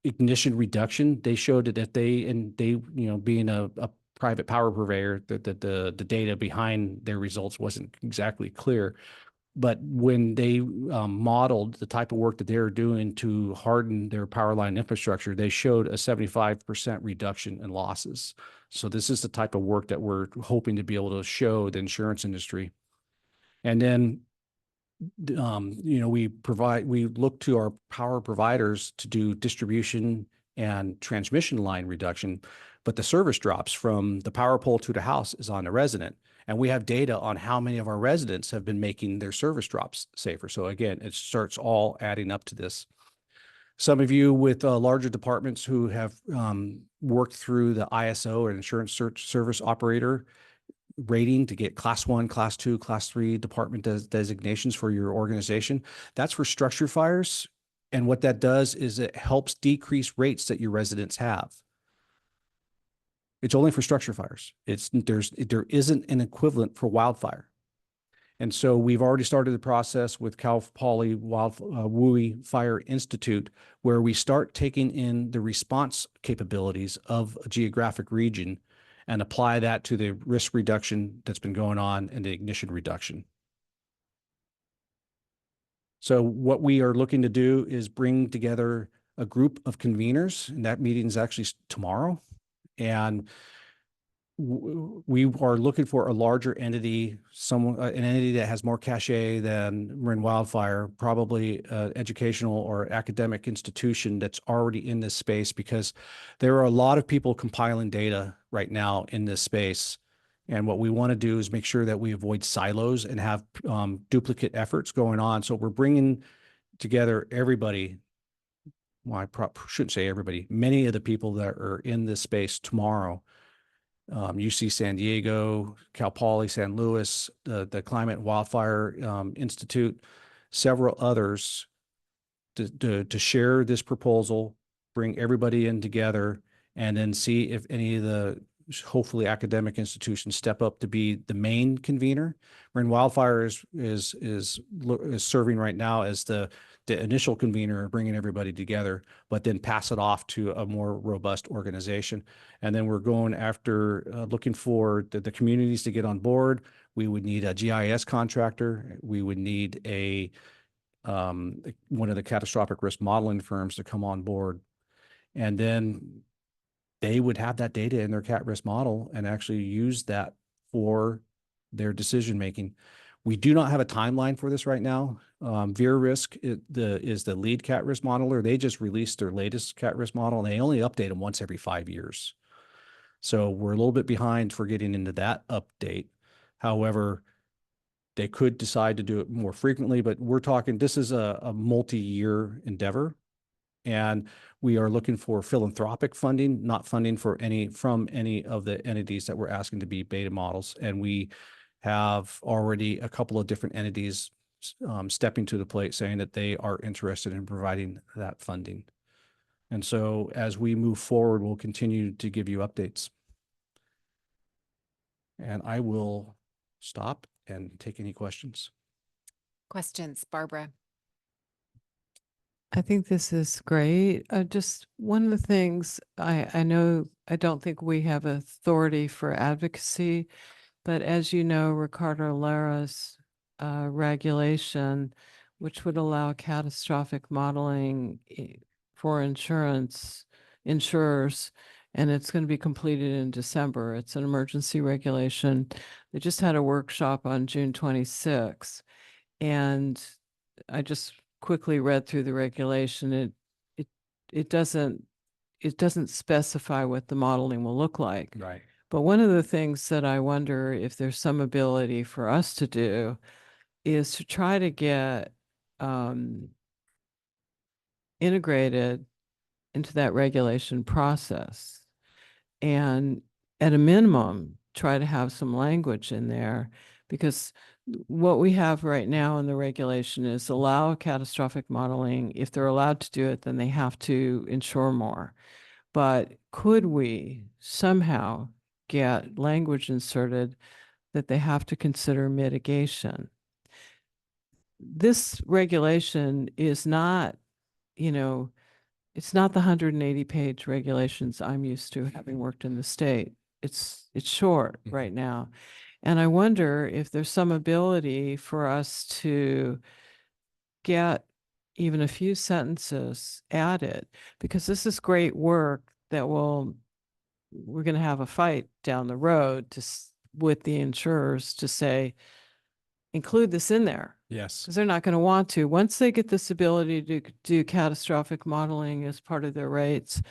E: ignition reduction, they showed that being a private power purveyor, that the data behind their results wasn't exactly clear. But when they modeled the type of work that they were doing to harden their power line infrastructure, they showed a 75% reduction in losses. So this is the type of work that we're hoping to be able to show the insurance industry. And then, we look to our power providers to do distribution and transmission line reduction, but the service drops from the power pole to the house is on the resident. And we have data on how many of our residents have been making their service drops safer. So again, it starts all adding up to this. Some of you with larger departments who have worked through the ISO or Insurance Search Service Operator rating to get class 1, class 2, class 3 department designations for your organization. That's for structure fires. And what that does is it helps decrease rates that your residents have. It's only for structure fires. There isn't an equivalent for wildfire. And so we've already started the process with Cal Poly Wildfire Institute, where we start taking in the response capabilities of a geographic region and apply that to the risk reduction that's been going on and the ignition reduction. So what we are looking to do is bring together a group of conveners, and that meeting is actually tomorrow. And we are looking for a larger entity, an entity that has more cachet than Marin Wildfire, probably an educational or academic institution that's already in this space, because there are a lot of people compiling data right now in this space. And what we want to do is make sure that we avoid silos and have duplicate efforts going on. So we're bringing together everybody. Well, I shouldn't say everybody, many of the people that are in this space tomorrow. UC San Diego, Cal Poly San Luis, the Climate and Wildfire Institute, several others to share this proposal, bring everybody in together, and then see if any of the hopefully academic institutions step up to be the main convener. Marin Wildfire is serving right now as the initial convener, bringing everybody together, but then pass it off to a more robust organization. And then we're going after looking for the communities to get on board. We would need a GIS contractor. We would need one of the catastrophic risk modeling firms to come on board. And then they would have that data in their cat risk model and actually use that for their decision making. We do not have a timeline for this right now. VeerRisk is the lead cat risk modeler. They just released their latest cat risk model, and they only update them once every 5 years. So we're a little bit behind for getting into that update. However, they could decide to do it more frequently, but we're talking, this is a multi-year endeavor. And we are looking for philanthropic funding, not funding from any of the entities that we're asking to be beta models. And we have already a couple of different entities stepping to the plate saying that they are interested in providing that funding. And so as we move forward, we'll continue to give you updates. And I will stop and take any questions.
A: Questions, Barbara?
D: I think this is great. Just one of the things I know, I don't think we have authority for advocacy, but as you know, Ricardo Lara's regulation, which would allow catastrophic modeling for insurers, and it's going to be completed in December. It's an emergency regulation. They just had a workshop on June 26th, and I just quickly read through the regulation. It doesn't specify what the modeling will look like.
E: Right.
D: But one of the things that I wonder if there's some ability for us to do is to try to get integrated into that regulation process, and at a minimum, try to have some language in there, because what we have right now in the regulation is allow catastrophic modeling. If they're allowed to do it, then they have to insure more. But could we somehow get language inserted that they have to consider mitigation? This regulation is not, it's not the 180-page regulations I'm used to, having worked in the state. It's short right now. And I wonder if there's some ability for us to get even a few sentences added, because this is great work that we're going to have a fight down the road with the insurers to say, include this in there.
E: Yes.
D: Because they're not going to want to. Once they get this ability to do catastrophic modeling as part of their rates,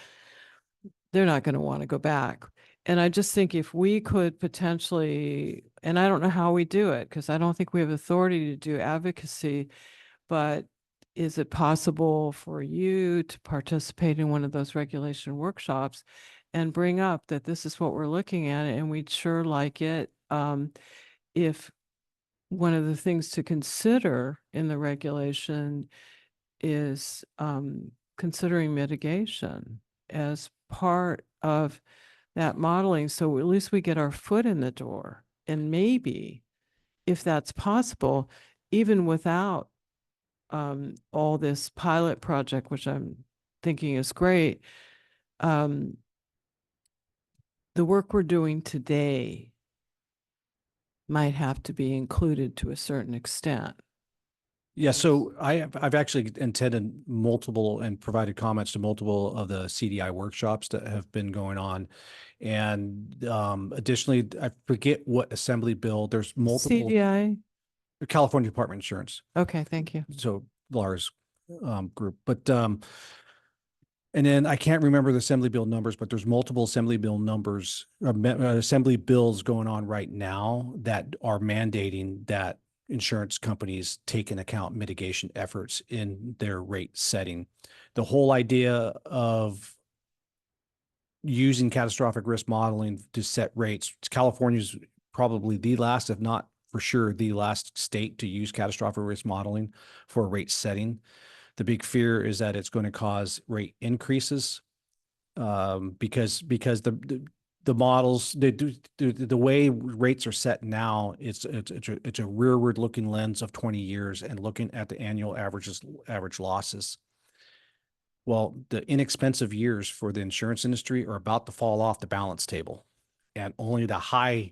D: they're not going to want to go back. And I just think if we could potentially, and I don't know how we do it, because I don't think we have authority to do advocacy, but is it possible for you to participate in one of those regulation workshops and bring up that this is what we're looking at and we'd sure like it if one of the things to consider in the regulation is considering mitigation as part of that modeling. So at least we get our foot in the door. And maybe if that's possible, even without all this pilot project, which I'm thinking is great, the work we're doing today might have to be included to a certain extent.
E: Yeah, so I've actually attended multiple and provided comments to multiple of the CDI workshops that have been going on. And additionally, I forget what assembly bill, there's multiple.
D: CDI?
E: California Department of Insurance.
D: Okay, thank you.
E: So Laura's group, but and then I can't remember the assembly bill numbers, but there's multiple assembly bill numbers, assembly bills going on right now that are mandating that insurance companies take into account mitigation efforts in their rate setting. The whole idea of using catastrophic risk modeling to set rates, California's probably the last, if not for sure, the last state to use catastrophic risk modeling for rate setting. The big fear is that it's going to cause rate increases because the models, the way rates are set now, it's a rearward looking lens of 20 years and looking at the annual average losses. Well, the inexpensive years for the insurance industry are about to fall off the balance table, and only the high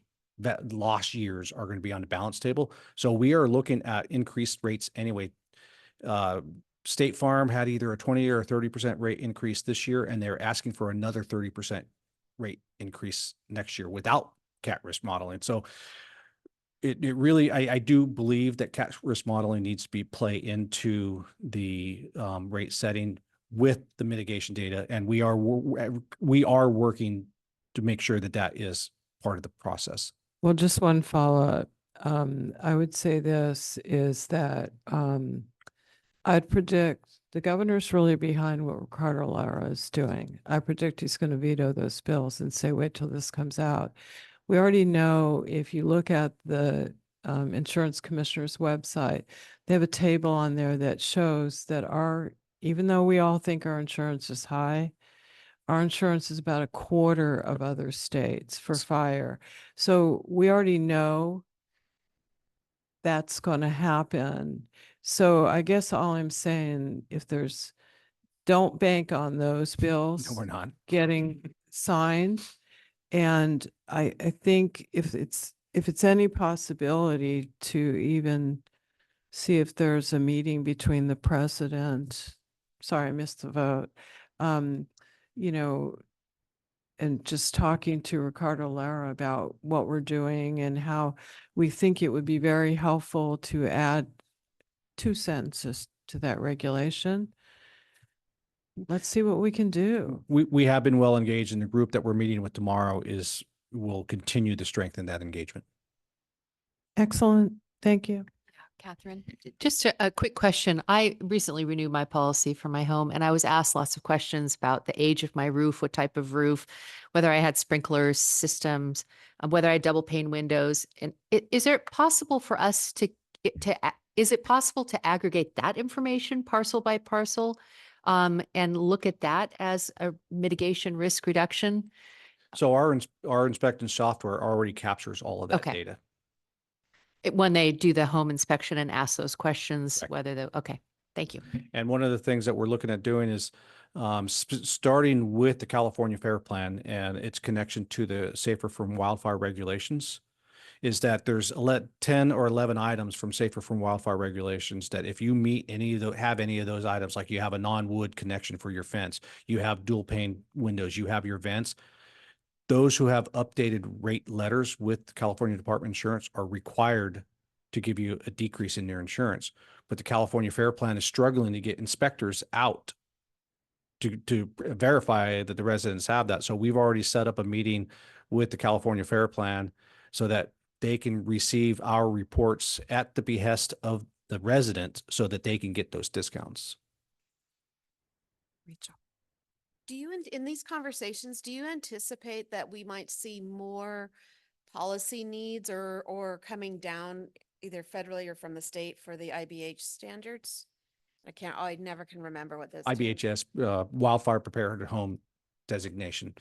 E: loss years are going to be on the balance table. So we are looking at increased rates anyway. State Farm had either a 20 or 30% rate increase this year, and they're asking for another 30% rate increase next year without cat risk modeling. So it really, I do believe that cat risk modeling needs to be play into the rate setting with the mitigation data. And we are working to make sure that that is part of the process.
D: Well, just one follow-up. I would say this is that I'd predict the governor's really behind what Ricardo Lara is doing. I predict he's going to veto those bills and say, wait till this comes out. We already know if you look at the insurance commissioner's website, they have a table on there that shows that even though we all think our insurance is high, our insurance is about a quarter of other states for fire. So we already know that's going to happen. So I guess all I'm saying, don't bank on those bills.
E: No, we're not
D: getting signed. And I think if it's any possibility to even see if there's a meeting between the president, sorry, I missed the vote, and just talking to Ricardo Lara about what we're doing and how we think it would be very helpful to add 2 sentences to that regulation. Let's see what we can do.
E: We have been well engaged, and the group that we're meeting with tomorrow will continue to strengthen that engagement.
D: Excellent. Thank you.
F: Catherine, just a quick question. I recently renewed my policy for my home, and I was asked lots of questions about the age of my roof, what type of roof, whether I had sprinklers systems, whether I had double pane windows. And is it possible for us is it possible to aggregate that information parcel by parcel and look at that as a mitigation risk reduction?
E: So our inspection software already captures all of that
F: Okay.
E: data.
F: When they do the home inspection and ask those questions,
E: Correct.
F: Okay, thank you.
E: And one of the things that we're looking at doing is starting with the California Fair Plan and its connection to the Safer from Wildfire regulations, is that there's 10 or 11 items from Safer from Wildfire regulations that if you meet have any of those items, like you have a non-wood connection for your fence, you have dual pane windows, you have your vents, those who have updated rate letters with the California Department of Insurance are required to give you a decrease in your insurance. But the California Fair Plan is struggling to get inspectors out to verify that the residents have that. So we've already set up a meeting with the California Fair Plan so that they can receive our reports at the behest of the resident so that they can get those discounts.
A: Rachel.
L: Do you, in these conversations, do you anticipate that we might see more policy needs or coming down either federally or from the state for the IBH standards? I never can remember what those.
E: IBHS, wildfire prepared at home designation.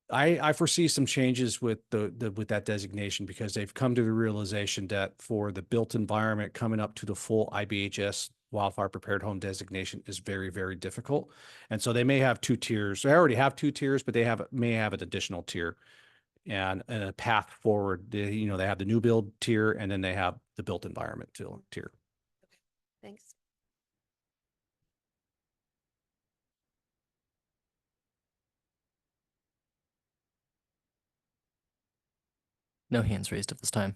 E: I foresee some changes with with that designation because they've come to the realization that for the built environment coming up to the full IBHS wildfire prepared home designation is very, very difficult. And so they may have 2 tiers. They already have 2 tiers, but they may have an additional tier and a path forward. They have the new build tier and then they have the built environment tier.
L: Thanks.
B: No hands raised at this time.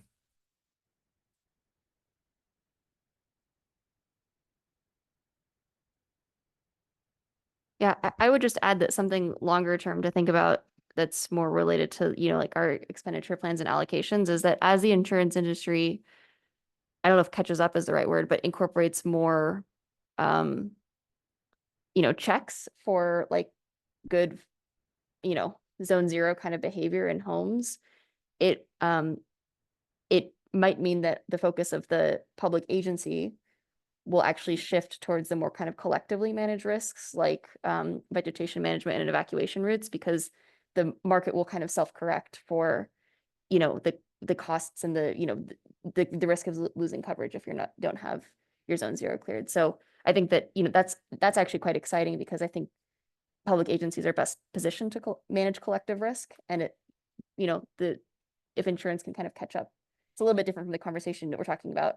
K: Yeah, I would just add that something longer term to think about that's more related to, like our expenditure plans and allocations is that as the insurance industry, I don't know if catches up is the right word, but incorporates more, checks for like good, zone 0 kind of behavior in homes, it might mean that the focus of the public agency will actually shift towards the more kind of collectively managed risks like vegetation management and evacuation routes, because the market will kind of self-correct for, the costs and the risk of losing coverage if don't have your zone 0 cleared. So I think that, that's actually quite exciting because I think public agencies are best positioned to manage collective risk, and if insurance can kind of catch up. It's a little bit different from the conversation that we're talking about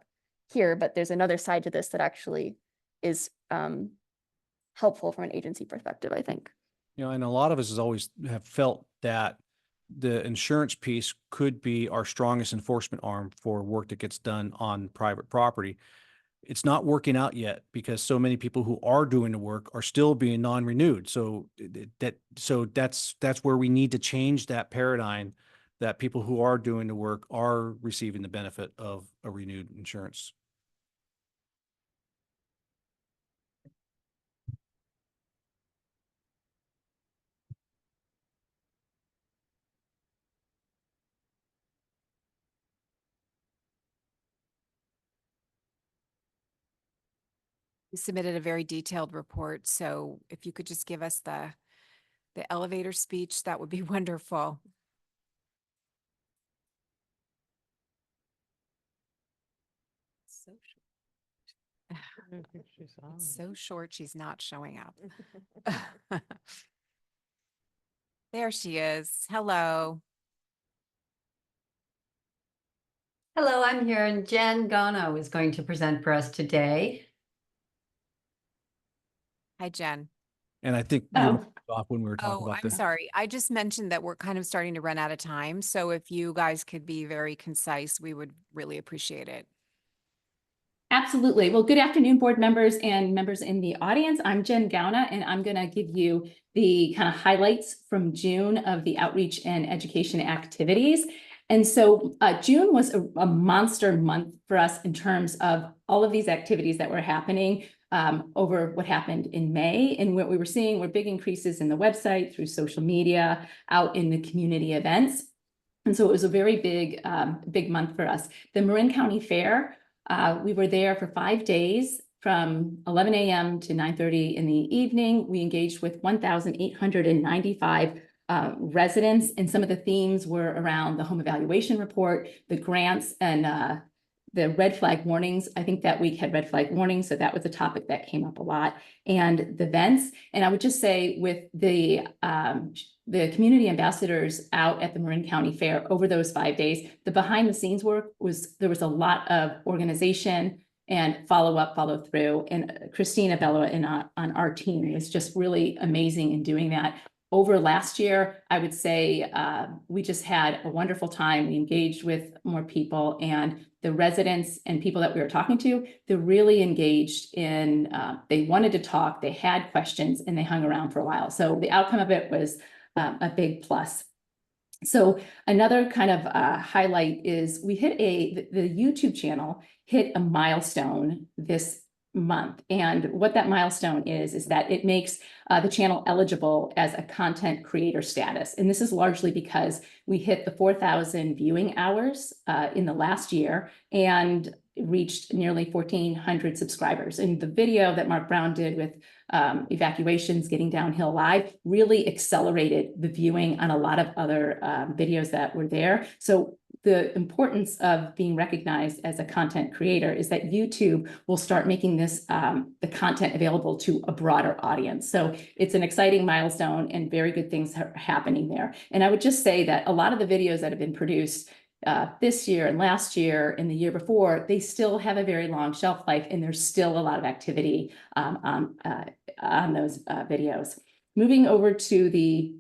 K: here, but there's another side to this that actually is helpful from an agency perspective, I think.
E: And a lot of us has always have felt that the insurance piece could be our strongest enforcement arm for work that gets done on private property. It's not working out yet because so many people who are doing the work are still being non-renewed. So that's where we need to change that paradigm, that people who are doing the work are receiving the benefit of a renewed insurance.
A: You submitted a very detailed report, so if you could just give us the elevator speech, that would be wonderful. So short. It's so short, she's not showing up. There she is. Hello.
P: Hello, I'm here, and Jen Gano is going to present for us today.
A: Hi, Jen.
E: And I think we were off when we were talking about
A: I'm
E: this.
A: sorry. I just mentioned that we're kind of starting to run out of time. So if you guys could be very concise, we would really appreciate it.
Q: Absolutely. Well, good afternoon, board members and members in the audience. I'm Jen Gauna, and I'm going to give you the kind of highlights from June of the outreach and education activities. And so June was a monster month for us in terms of all of these activities that were happening over what happened in May. And what we were seeing were big increases in the website, through social media, out in the community events. And so it was a very big, big month for us. The Marin County Fair, we were there for 5 days from 11 a.m. to 9:30 in the evening. We engaged with 1,895 residents, and some of the themes were around the home evaluation report, the grants, and the red flag warnings. I think that week had red flag warnings, so that was a topic that came up a lot, and the events. And I would just say with the community ambassadors out at the Marin County Fair over those 5 days, the behind the scenes work there was a lot of organization and follow through. And Christina Bello on our team was just really amazing in doing that. over last year, I would say we just had a wonderful time. We engaged with more people, and the residents and people that we were talking to, they're really engaged in, they wanted to talk, they had questions, and they hung around for a while. So the outcome of it was a big plus. So another kind of highlight is we hit the YouTube channel hit a milestone this month. And what that milestone is that it makes the channel eligible as a content creator status. And this is largely because we hit the 4,000 viewing hours in the last year and reached nearly 1,400 subscribers. And the video that Mark Brown did with evacuations getting downhill live really accelerated the viewing on a lot of other videos that were there. So the importance of being recognized as a content creator is that YouTube will start making this the content available to a broader audience. So it's an exciting milestone and very good things are happening there. And I would just say that a lot of the videos that have been produced this year and last year and the year before, they still have a very long shelf life, and there's still a lot of activity on those videos. Moving over to the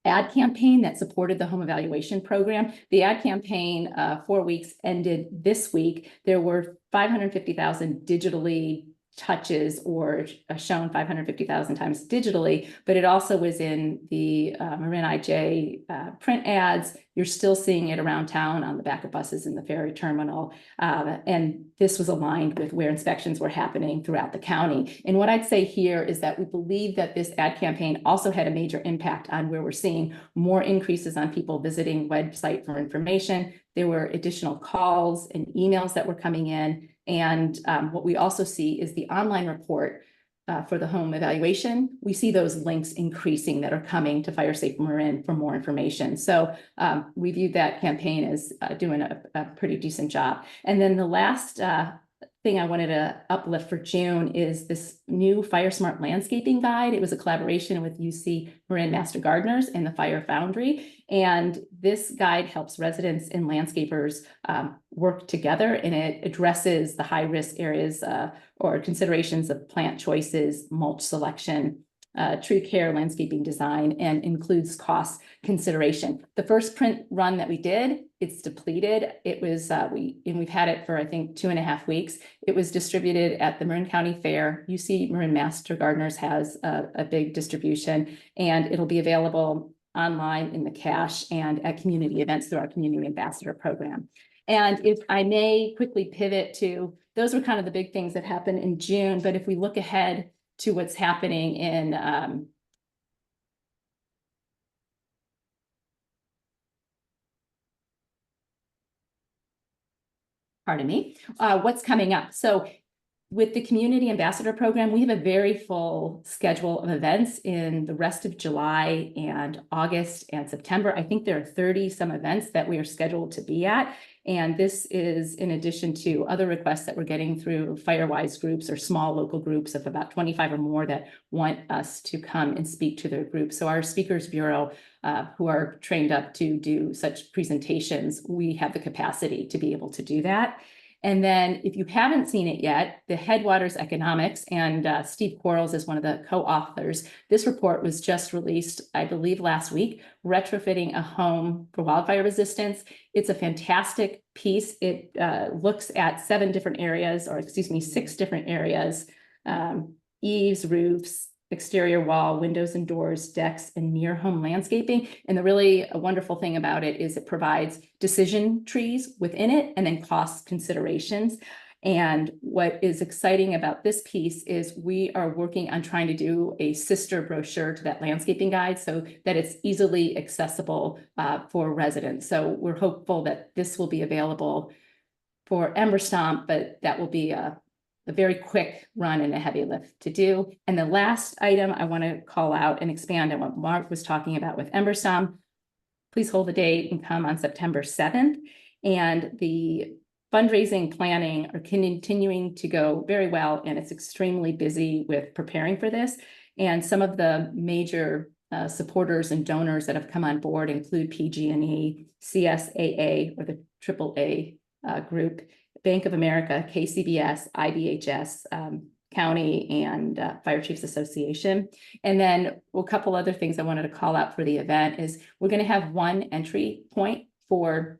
Q: ad campaign that supported the home evaluation program. The ad campaign 4 weeks ended this week. There were 550,000 digitally touches or shown 550,000 times digitally, but it also was in the Marin IJ print ads. You're still seeing it around town on the back of buses in the ferry terminal. And this was aligned with where inspections were happening throughout the county. And what I'd say here is that we believe that this ad campaign also had a major impact on where we're seeing more increases on people visiting website for information. There were additional calls and emails that were coming in. And what we also see is the online report for the home evaluation. We see those links increasing that are coming to FireSafe Marin for more information. So we viewed that campaign as doing a pretty decent job. And then the last thing I wanted to uplift for June is this new Fire Smart Landscaping Guide. It was a collaboration with UC Marin Master Gardeners and the Fire Foundry. And this guide helps residents and landscapers work together, and it addresses the high-risk areas or considerations of plant choices, mulch selection, tree care, landscaping design, and includes cost consideration. The first print run that we did, it's depleted. It was, we've had it for, I think, 2.5 weeks. It was distributed at the Marin County Fair. UC Marin Master Gardeners has a big distribution, and it'll be available online in the cache and at community events through our community ambassador program. And if I may quickly pivot to, those were kind of the big things that happened in June, but if we look ahead to what's happening in pardon me, what's coming up. So with the Community Ambassador Program, we have a very full schedule of events in the rest of July and August and September. I think there are 30 some events that we are scheduled to be at. And this is in addition to other requests that we're getting through Firewise groups or small local groups of about 25 or more that want us to come and speak to their group. So our Speakers Bureau, who are trained up to do such presentations, we have the capacity to be able to do that. And then if you haven't seen it yet, the Headwaters Economics, and Steve Quarles is one of the co-authors. This report was just released, I believe, last week, Retrofitting a Home for Wildfire Resistance. It's a fantastic piece. It looks at 6 different areas, eaves, roofs, exterior wall, windows and doors, decks, and near home landscaping. And the really wonderful thing about it is it provides decision trees within it and then cost considerations. And what is exciting about this piece is we are working on trying to do a sister brochure to that landscaping guide so that it's easily accessible for residents. So we're hopeful that this will be available for Ember Stomp, but that will be a very quick run and a heavy lift to do. And the last item I want to call out and expand on what Mark was talking about with Ember Stomp. Please hold the date and come on September 7th. And the fundraising planning are continuing to go very well, and it's extremely busy with preparing for this. And some of the major supporters and donors that have come on board include PG&E, CSAA, or the AAA group, Bank of America, KCBS, IBHS, County and Fire Chiefs Association. And then a couple other things I wanted to call out for the event is we're going to have one entry point for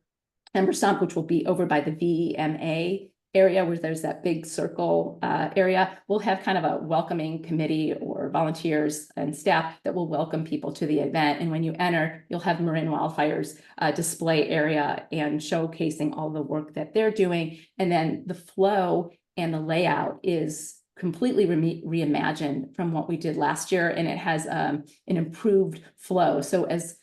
Q: Ember Stomp, which will be over by the VMA area where there's that big circle area. We'll have kind of a welcoming committee or volunteers and staff that will welcome people to the event. And when you enter, you'll have Marin Wildfire's display area and showcasing all the work that they're doing. And then the flow and the layout is completely reimagined from what we did last year. And it has an improved flow. So as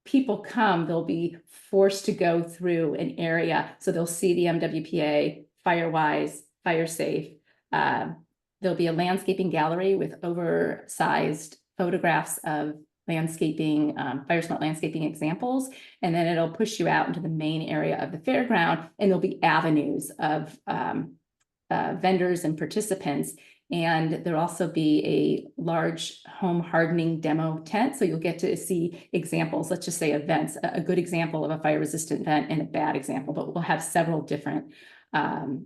Q: people come, they'll be forced to go through an area. So they'll see the MWPA, Firewise, Fire Safe. There'll be a landscaping gallery with oversized photographs of landscaping, Fire Smart landscaping examples. And then it'll push you out into the main area of the fairground, and there'll be avenues of vendors and participants. And there'll also be a large home hardening demo tent. So you'll get to see examples, let's just say events, a good example of a fire resistant vent and a bad example, but we'll have several different items.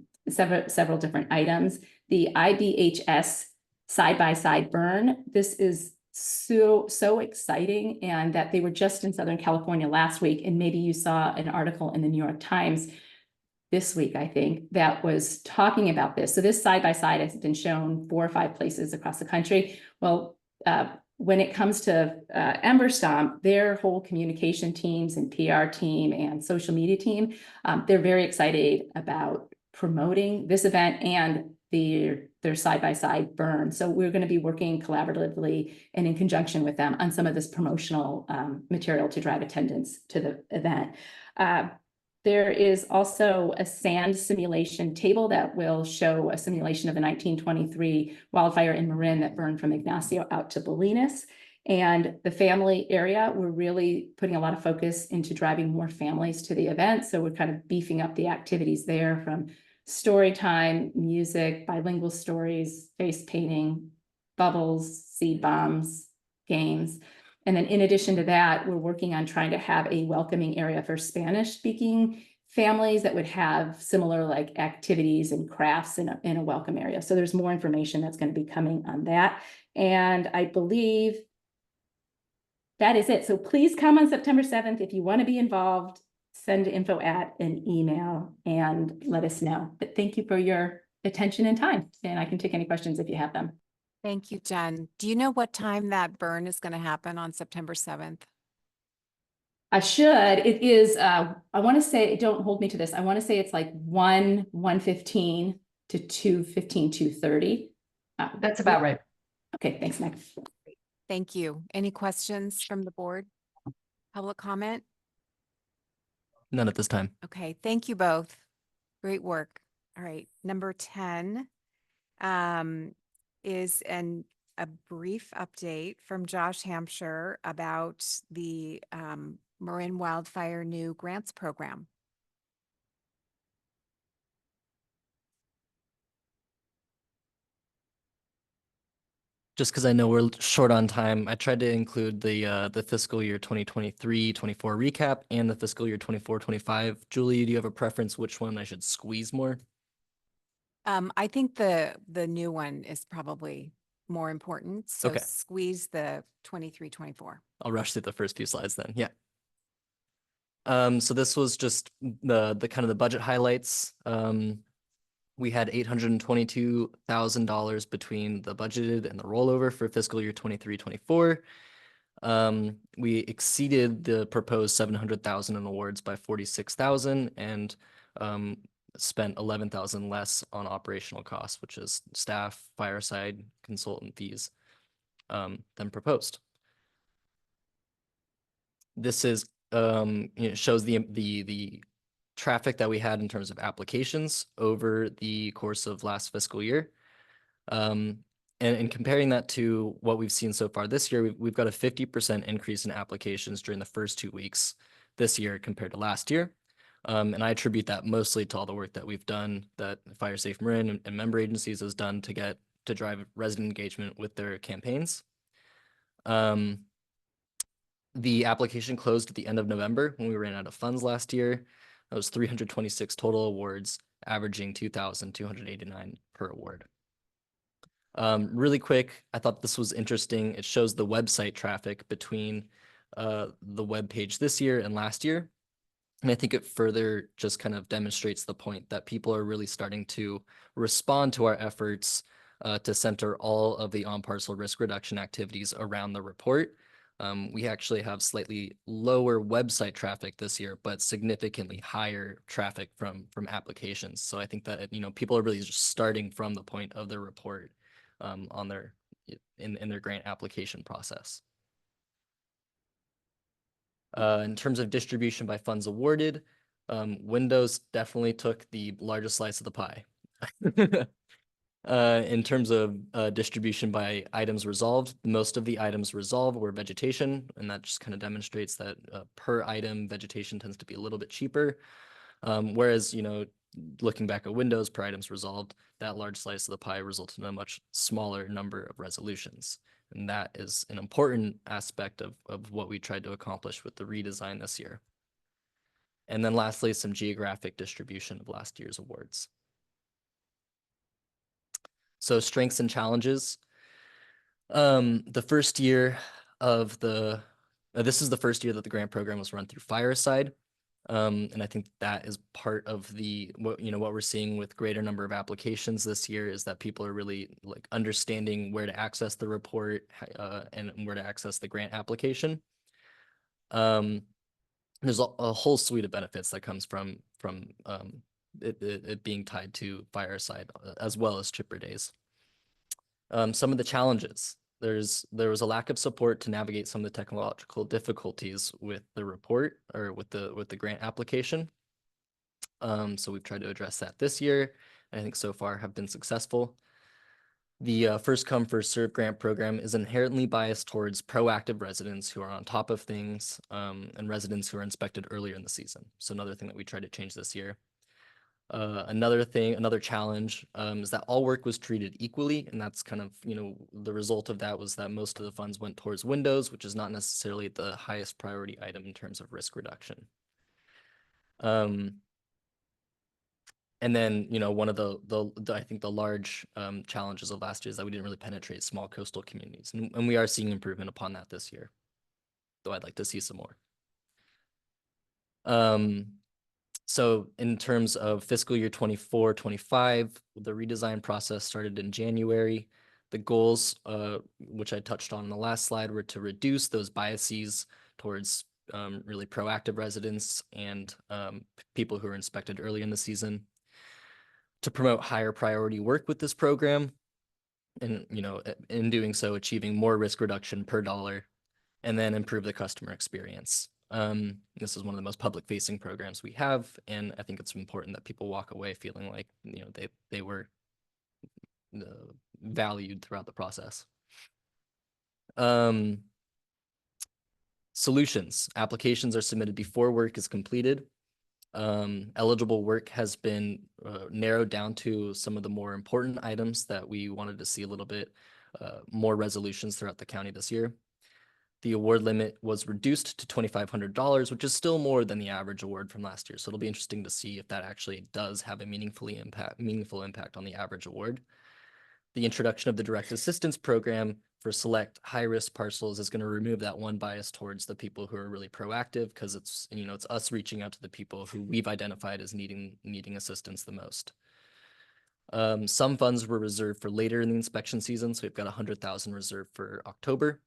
Q: The IBHS side-by-side burn, this is so exciting, and that they were just in Southern California last week. And maybe you saw an article in the New York Times this week, I think, that was talking about this. So this side-by-side has been shown 4 or 5 places across the country. Well, when it comes to Ember Stomp, their whole communication teams and PR team and social media team, they're very excited about promoting this event and their side-by-side burn. So we're going to be working collaboratively and in conjunction with them on some of this promotional material to drive attendance to the event. There is also a sand simulation table that will show a simulation of the 1923 wildfire in Marin that burned from Ignacio out to Bolinas. And the family area, we're really putting a lot of focus into driving more families to the event. So we're kind of beefing up the activities there, from story time, music, bilingual stories, face painting, bubbles, seed bombs, games. And then in addition to that, we're working on trying to have a welcoming area for Spanish speaking families that would have similar like activities and crafts in a welcome area. So there's more information that's going to be coming on that. And I believe that is it. So please come on September 7th. If you want to be involved, send info at an email and let us know. But thank you for your attention and time. And I can take any questions if you have them.
A: Thank you, Jen. Do you know what time that burn is going to happen on September 7th?
Q: I should. It is, I want to say, don't hold me to this. I want to say it's like 1:15 to 2:15, 2:30.
P: That's about right.
Q: Okay, thanks, Meg.
A: Thank you. Any questions from the board? Public comment?
B: None at this time.
A: Okay, thank you both. Great work. All right, number 10 is a brief update from Josh Hampshire about the Marin Wildfire new grants program.
B: Just because I know we're short on time, I tried to include the fiscal year 2023-24 recap and the fiscal year 24-25. Julie, do you have a preference which one I should squeeze more?
A: I think the new one is probably more important. So
B: Okay.
A: squeeze the 23-24.
B: I'll rush through the first few slides then. Yeah. So this was just the kind of the budget highlights. We had $822,000 between the budgeted and the rollover for fiscal year 23-24. We exceeded the proposed 700,000 in awards by 46,000 and spent 11,000 less on operational costs, which is staff, fireside, consultant fees, than proposed. This is shows the traffic that we had in terms of applications over the course of last fiscal year. And comparing that to what we've seen so far this year, we've got a 50% increase in applications during the first 2 weeks this year compared to last year. And I attribute that mostly to all the work that we've done, that Fire Safe Marin and member agencies has done to drive resident engagement with their campaigns. The application closed at the end of November when we ran out of funds last year. That was 326 total awards, averaging 2,289 per award. Really quick, I thought this was interesting. It shows the website traffic between the web page this year and last year. And I think it further just kind of demonstrates the point that people are really starting to respond to our efforts to center all of the on-parcel risk reduction activities around the report. We actually have slightly lower website traffic this year, but significantly higher traffic from applications. So I think that, you know, people are really just starting from the point of the report on their in their grant application process. In terms of distribution by funds awarded, Windows definitely took the largest slice of the pie. In terms of distribution by items resolved, most of the items resolved were vegetation, and that just kind of demonstrates that per item, vegetation tends to be a little bit cheaper. Whereas, you know, looking back at Windows per items resolved, that large slice of the pie resulted in a much smaller number of resolutions. And that is an important aspect of what we tried to accomplish with the redesign this year. And then lastly, some geographic distribution of last year's awards. So strengths and challenges. The first year of this is the first year that the grant program was run through Fireside. And I think that is part of what we're seeing with greater number of applications this year is that people are really like understanding where to access the report and where to access the grant application. There's a whole suite of benefits that comes from it being tied to Fireside as well as chipper days. Some of the challenges. There was a lack of support to navigate some of the technological difficulties with the report or with the grant application. So we've tried to address that this year. And I think so far have been successful. The first come first serve grant program is inherently biased towards proactive residents who are on top of things and residents who are inspected earlier in the season. So another thing that we tried to change this year. Another challenge is that all work was treated equally, and that's kind of, you know, the result of that was that most of the funds went towards Windows, which is not necessarily the highest priority item in terms of risk reduction. And then, you know, one of I think the large challenges of last year is that we didn't really penetrate small coastal communities, and we are seeing improvement upon that this year, though I'd like to see some more. So in terms of fiscal year 24-25, the redesign process started in January. The goals, which I touched on in the last slide, were to reduce those biases towards really proactive residents and people who are inspected early in the season, to promote higher priority work with this program, and, you know, in doing so, achieving more risk reduction per dollar, and then improve the customer experience. This is one of the most public facing programs we have, and I think it's important that people walk away feeling like, you know, they were valued throughout the process. Solutions. Applications are submitted before work is completed. Eligible work has been narrowed down to some of the more important items that we wanted to see a little bit more resolutions throughout the county this year. The award limit was reduced to $2,500, which is still more than the average award from last year. So it'll be interesting to see if that actually does have a meaningful impact on the average award. The introduction of the direct assistance program for select high-risk parcels is going to remove that one bias towards the people who are really proactive, because it's, you know, it's us reaching out to the people who we've identified as needing assistance the most. Some funds were reserved for later in the inspection season, so we've got 100,000 reserved for October.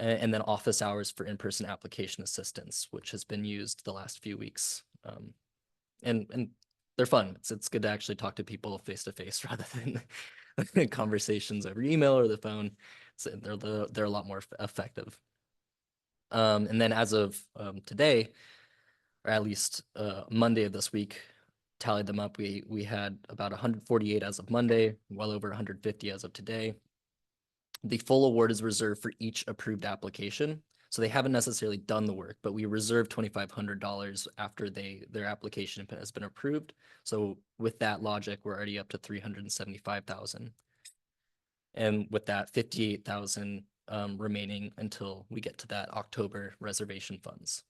B: And then office hours for in-person application assistance, which has been used the last few weeks. And they're fun. It's good to actually talk to people face to face rather than conversations over email or the phone. So they're a lot more effective. And then as of today, or at least Monday of this week, tallied them up, we had about 148 as of Monday, well over 150 as of today. The full award is reserved for each approved application. So they haven't necessarily done the work, but we reserve $2,500 after their application has been approved. So with that logic, we're already up to $375,000. And with that, $58,000 remaining until we get to that October reservation funds.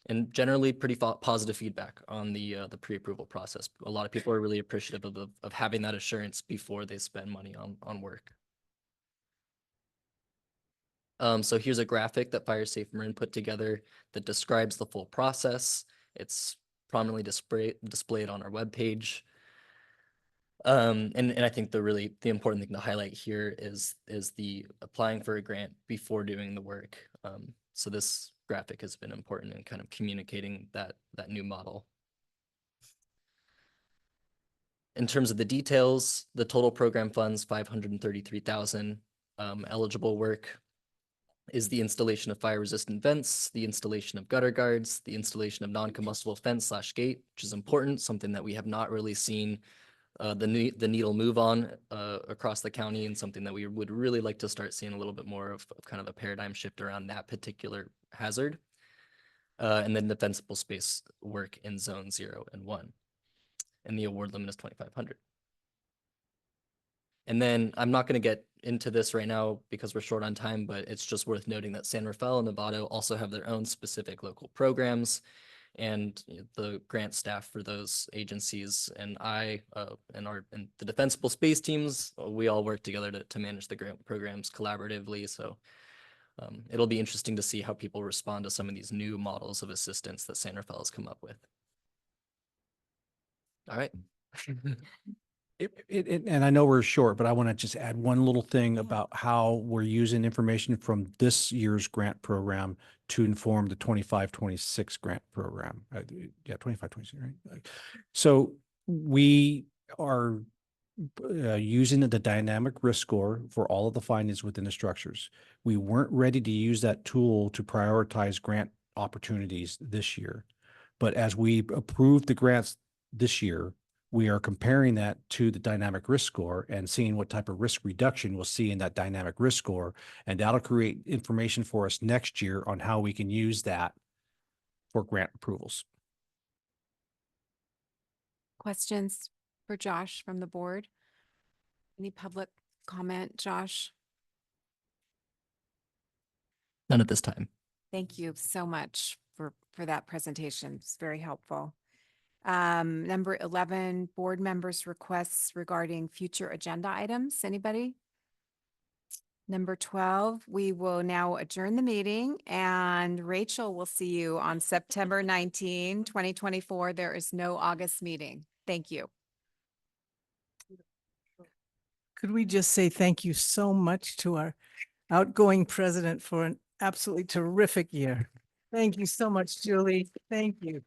B: and generally pretty positive feedback on the pre-approval process. A lot of people are really appreciative of having that assurance before they spend money on work. So here's a graphic that Fire Safe Marin put together that describes the full process. It's prominently displayed on our webpage. And I think the important thing to highlight here is the applying for a grant before doing the work. So this graphic has been important in kind of communicating that new model. In terms of the details, the total program funds, 533,000. Eligible work is the installation of fire resistant vents, the installation of gutter guards, the installation of non-combustible fence / gate, which is important, something that we have not really seen the needle move on across the county, and something that we would really like to start seeing a little bit more of kind of a paradigm shift around that particular hazard. And then defensible space work in zone 0 and 1. And the award limit is 2,500. And then I'm not going to get into this right now because we're short on time, but it's just worth noting that San Rafael and Novato also have their own specific local programs, and the grant staff for those agencies and I and the defensible space teams, we all work together to manage the grant programs collaboratively. So it'll be interesting to see how people respond to some of these new models of assistance that San Rafael has come up with. All right.
E: And I know we're short, but I want to just add one little thing about how we're using information from this year's grant program to inform the 25-26 grant program. Yeah, 25-26, right? So we are using the dynamic risk score for all of the findings within the structures. We weren't ready to use that tool to prioritize grant opportunities this year. But as we approved the grants this year, we are comparing that to the dynamic risk score and seeing what type of risk reduction we'll see in that dynamic risk score. And that'll create information for us next year on how we can use that for grant approvals.
A: Questions for Josh from the board? Any public comment, Josh?
B: None at this time.
A: Thank you so much for that presentation. It's very helpful. Number 11, board members' requests regarding future agenda items. Anybody? Number 12, we will now adjourn the meeting, and Rachel will see you on September 19, 2024. There is no August meeting. Thank you.
I: Could we just say thank you so much to our outgoing president for an absolutely terrific year? Thank you so much, Julie. Thank you.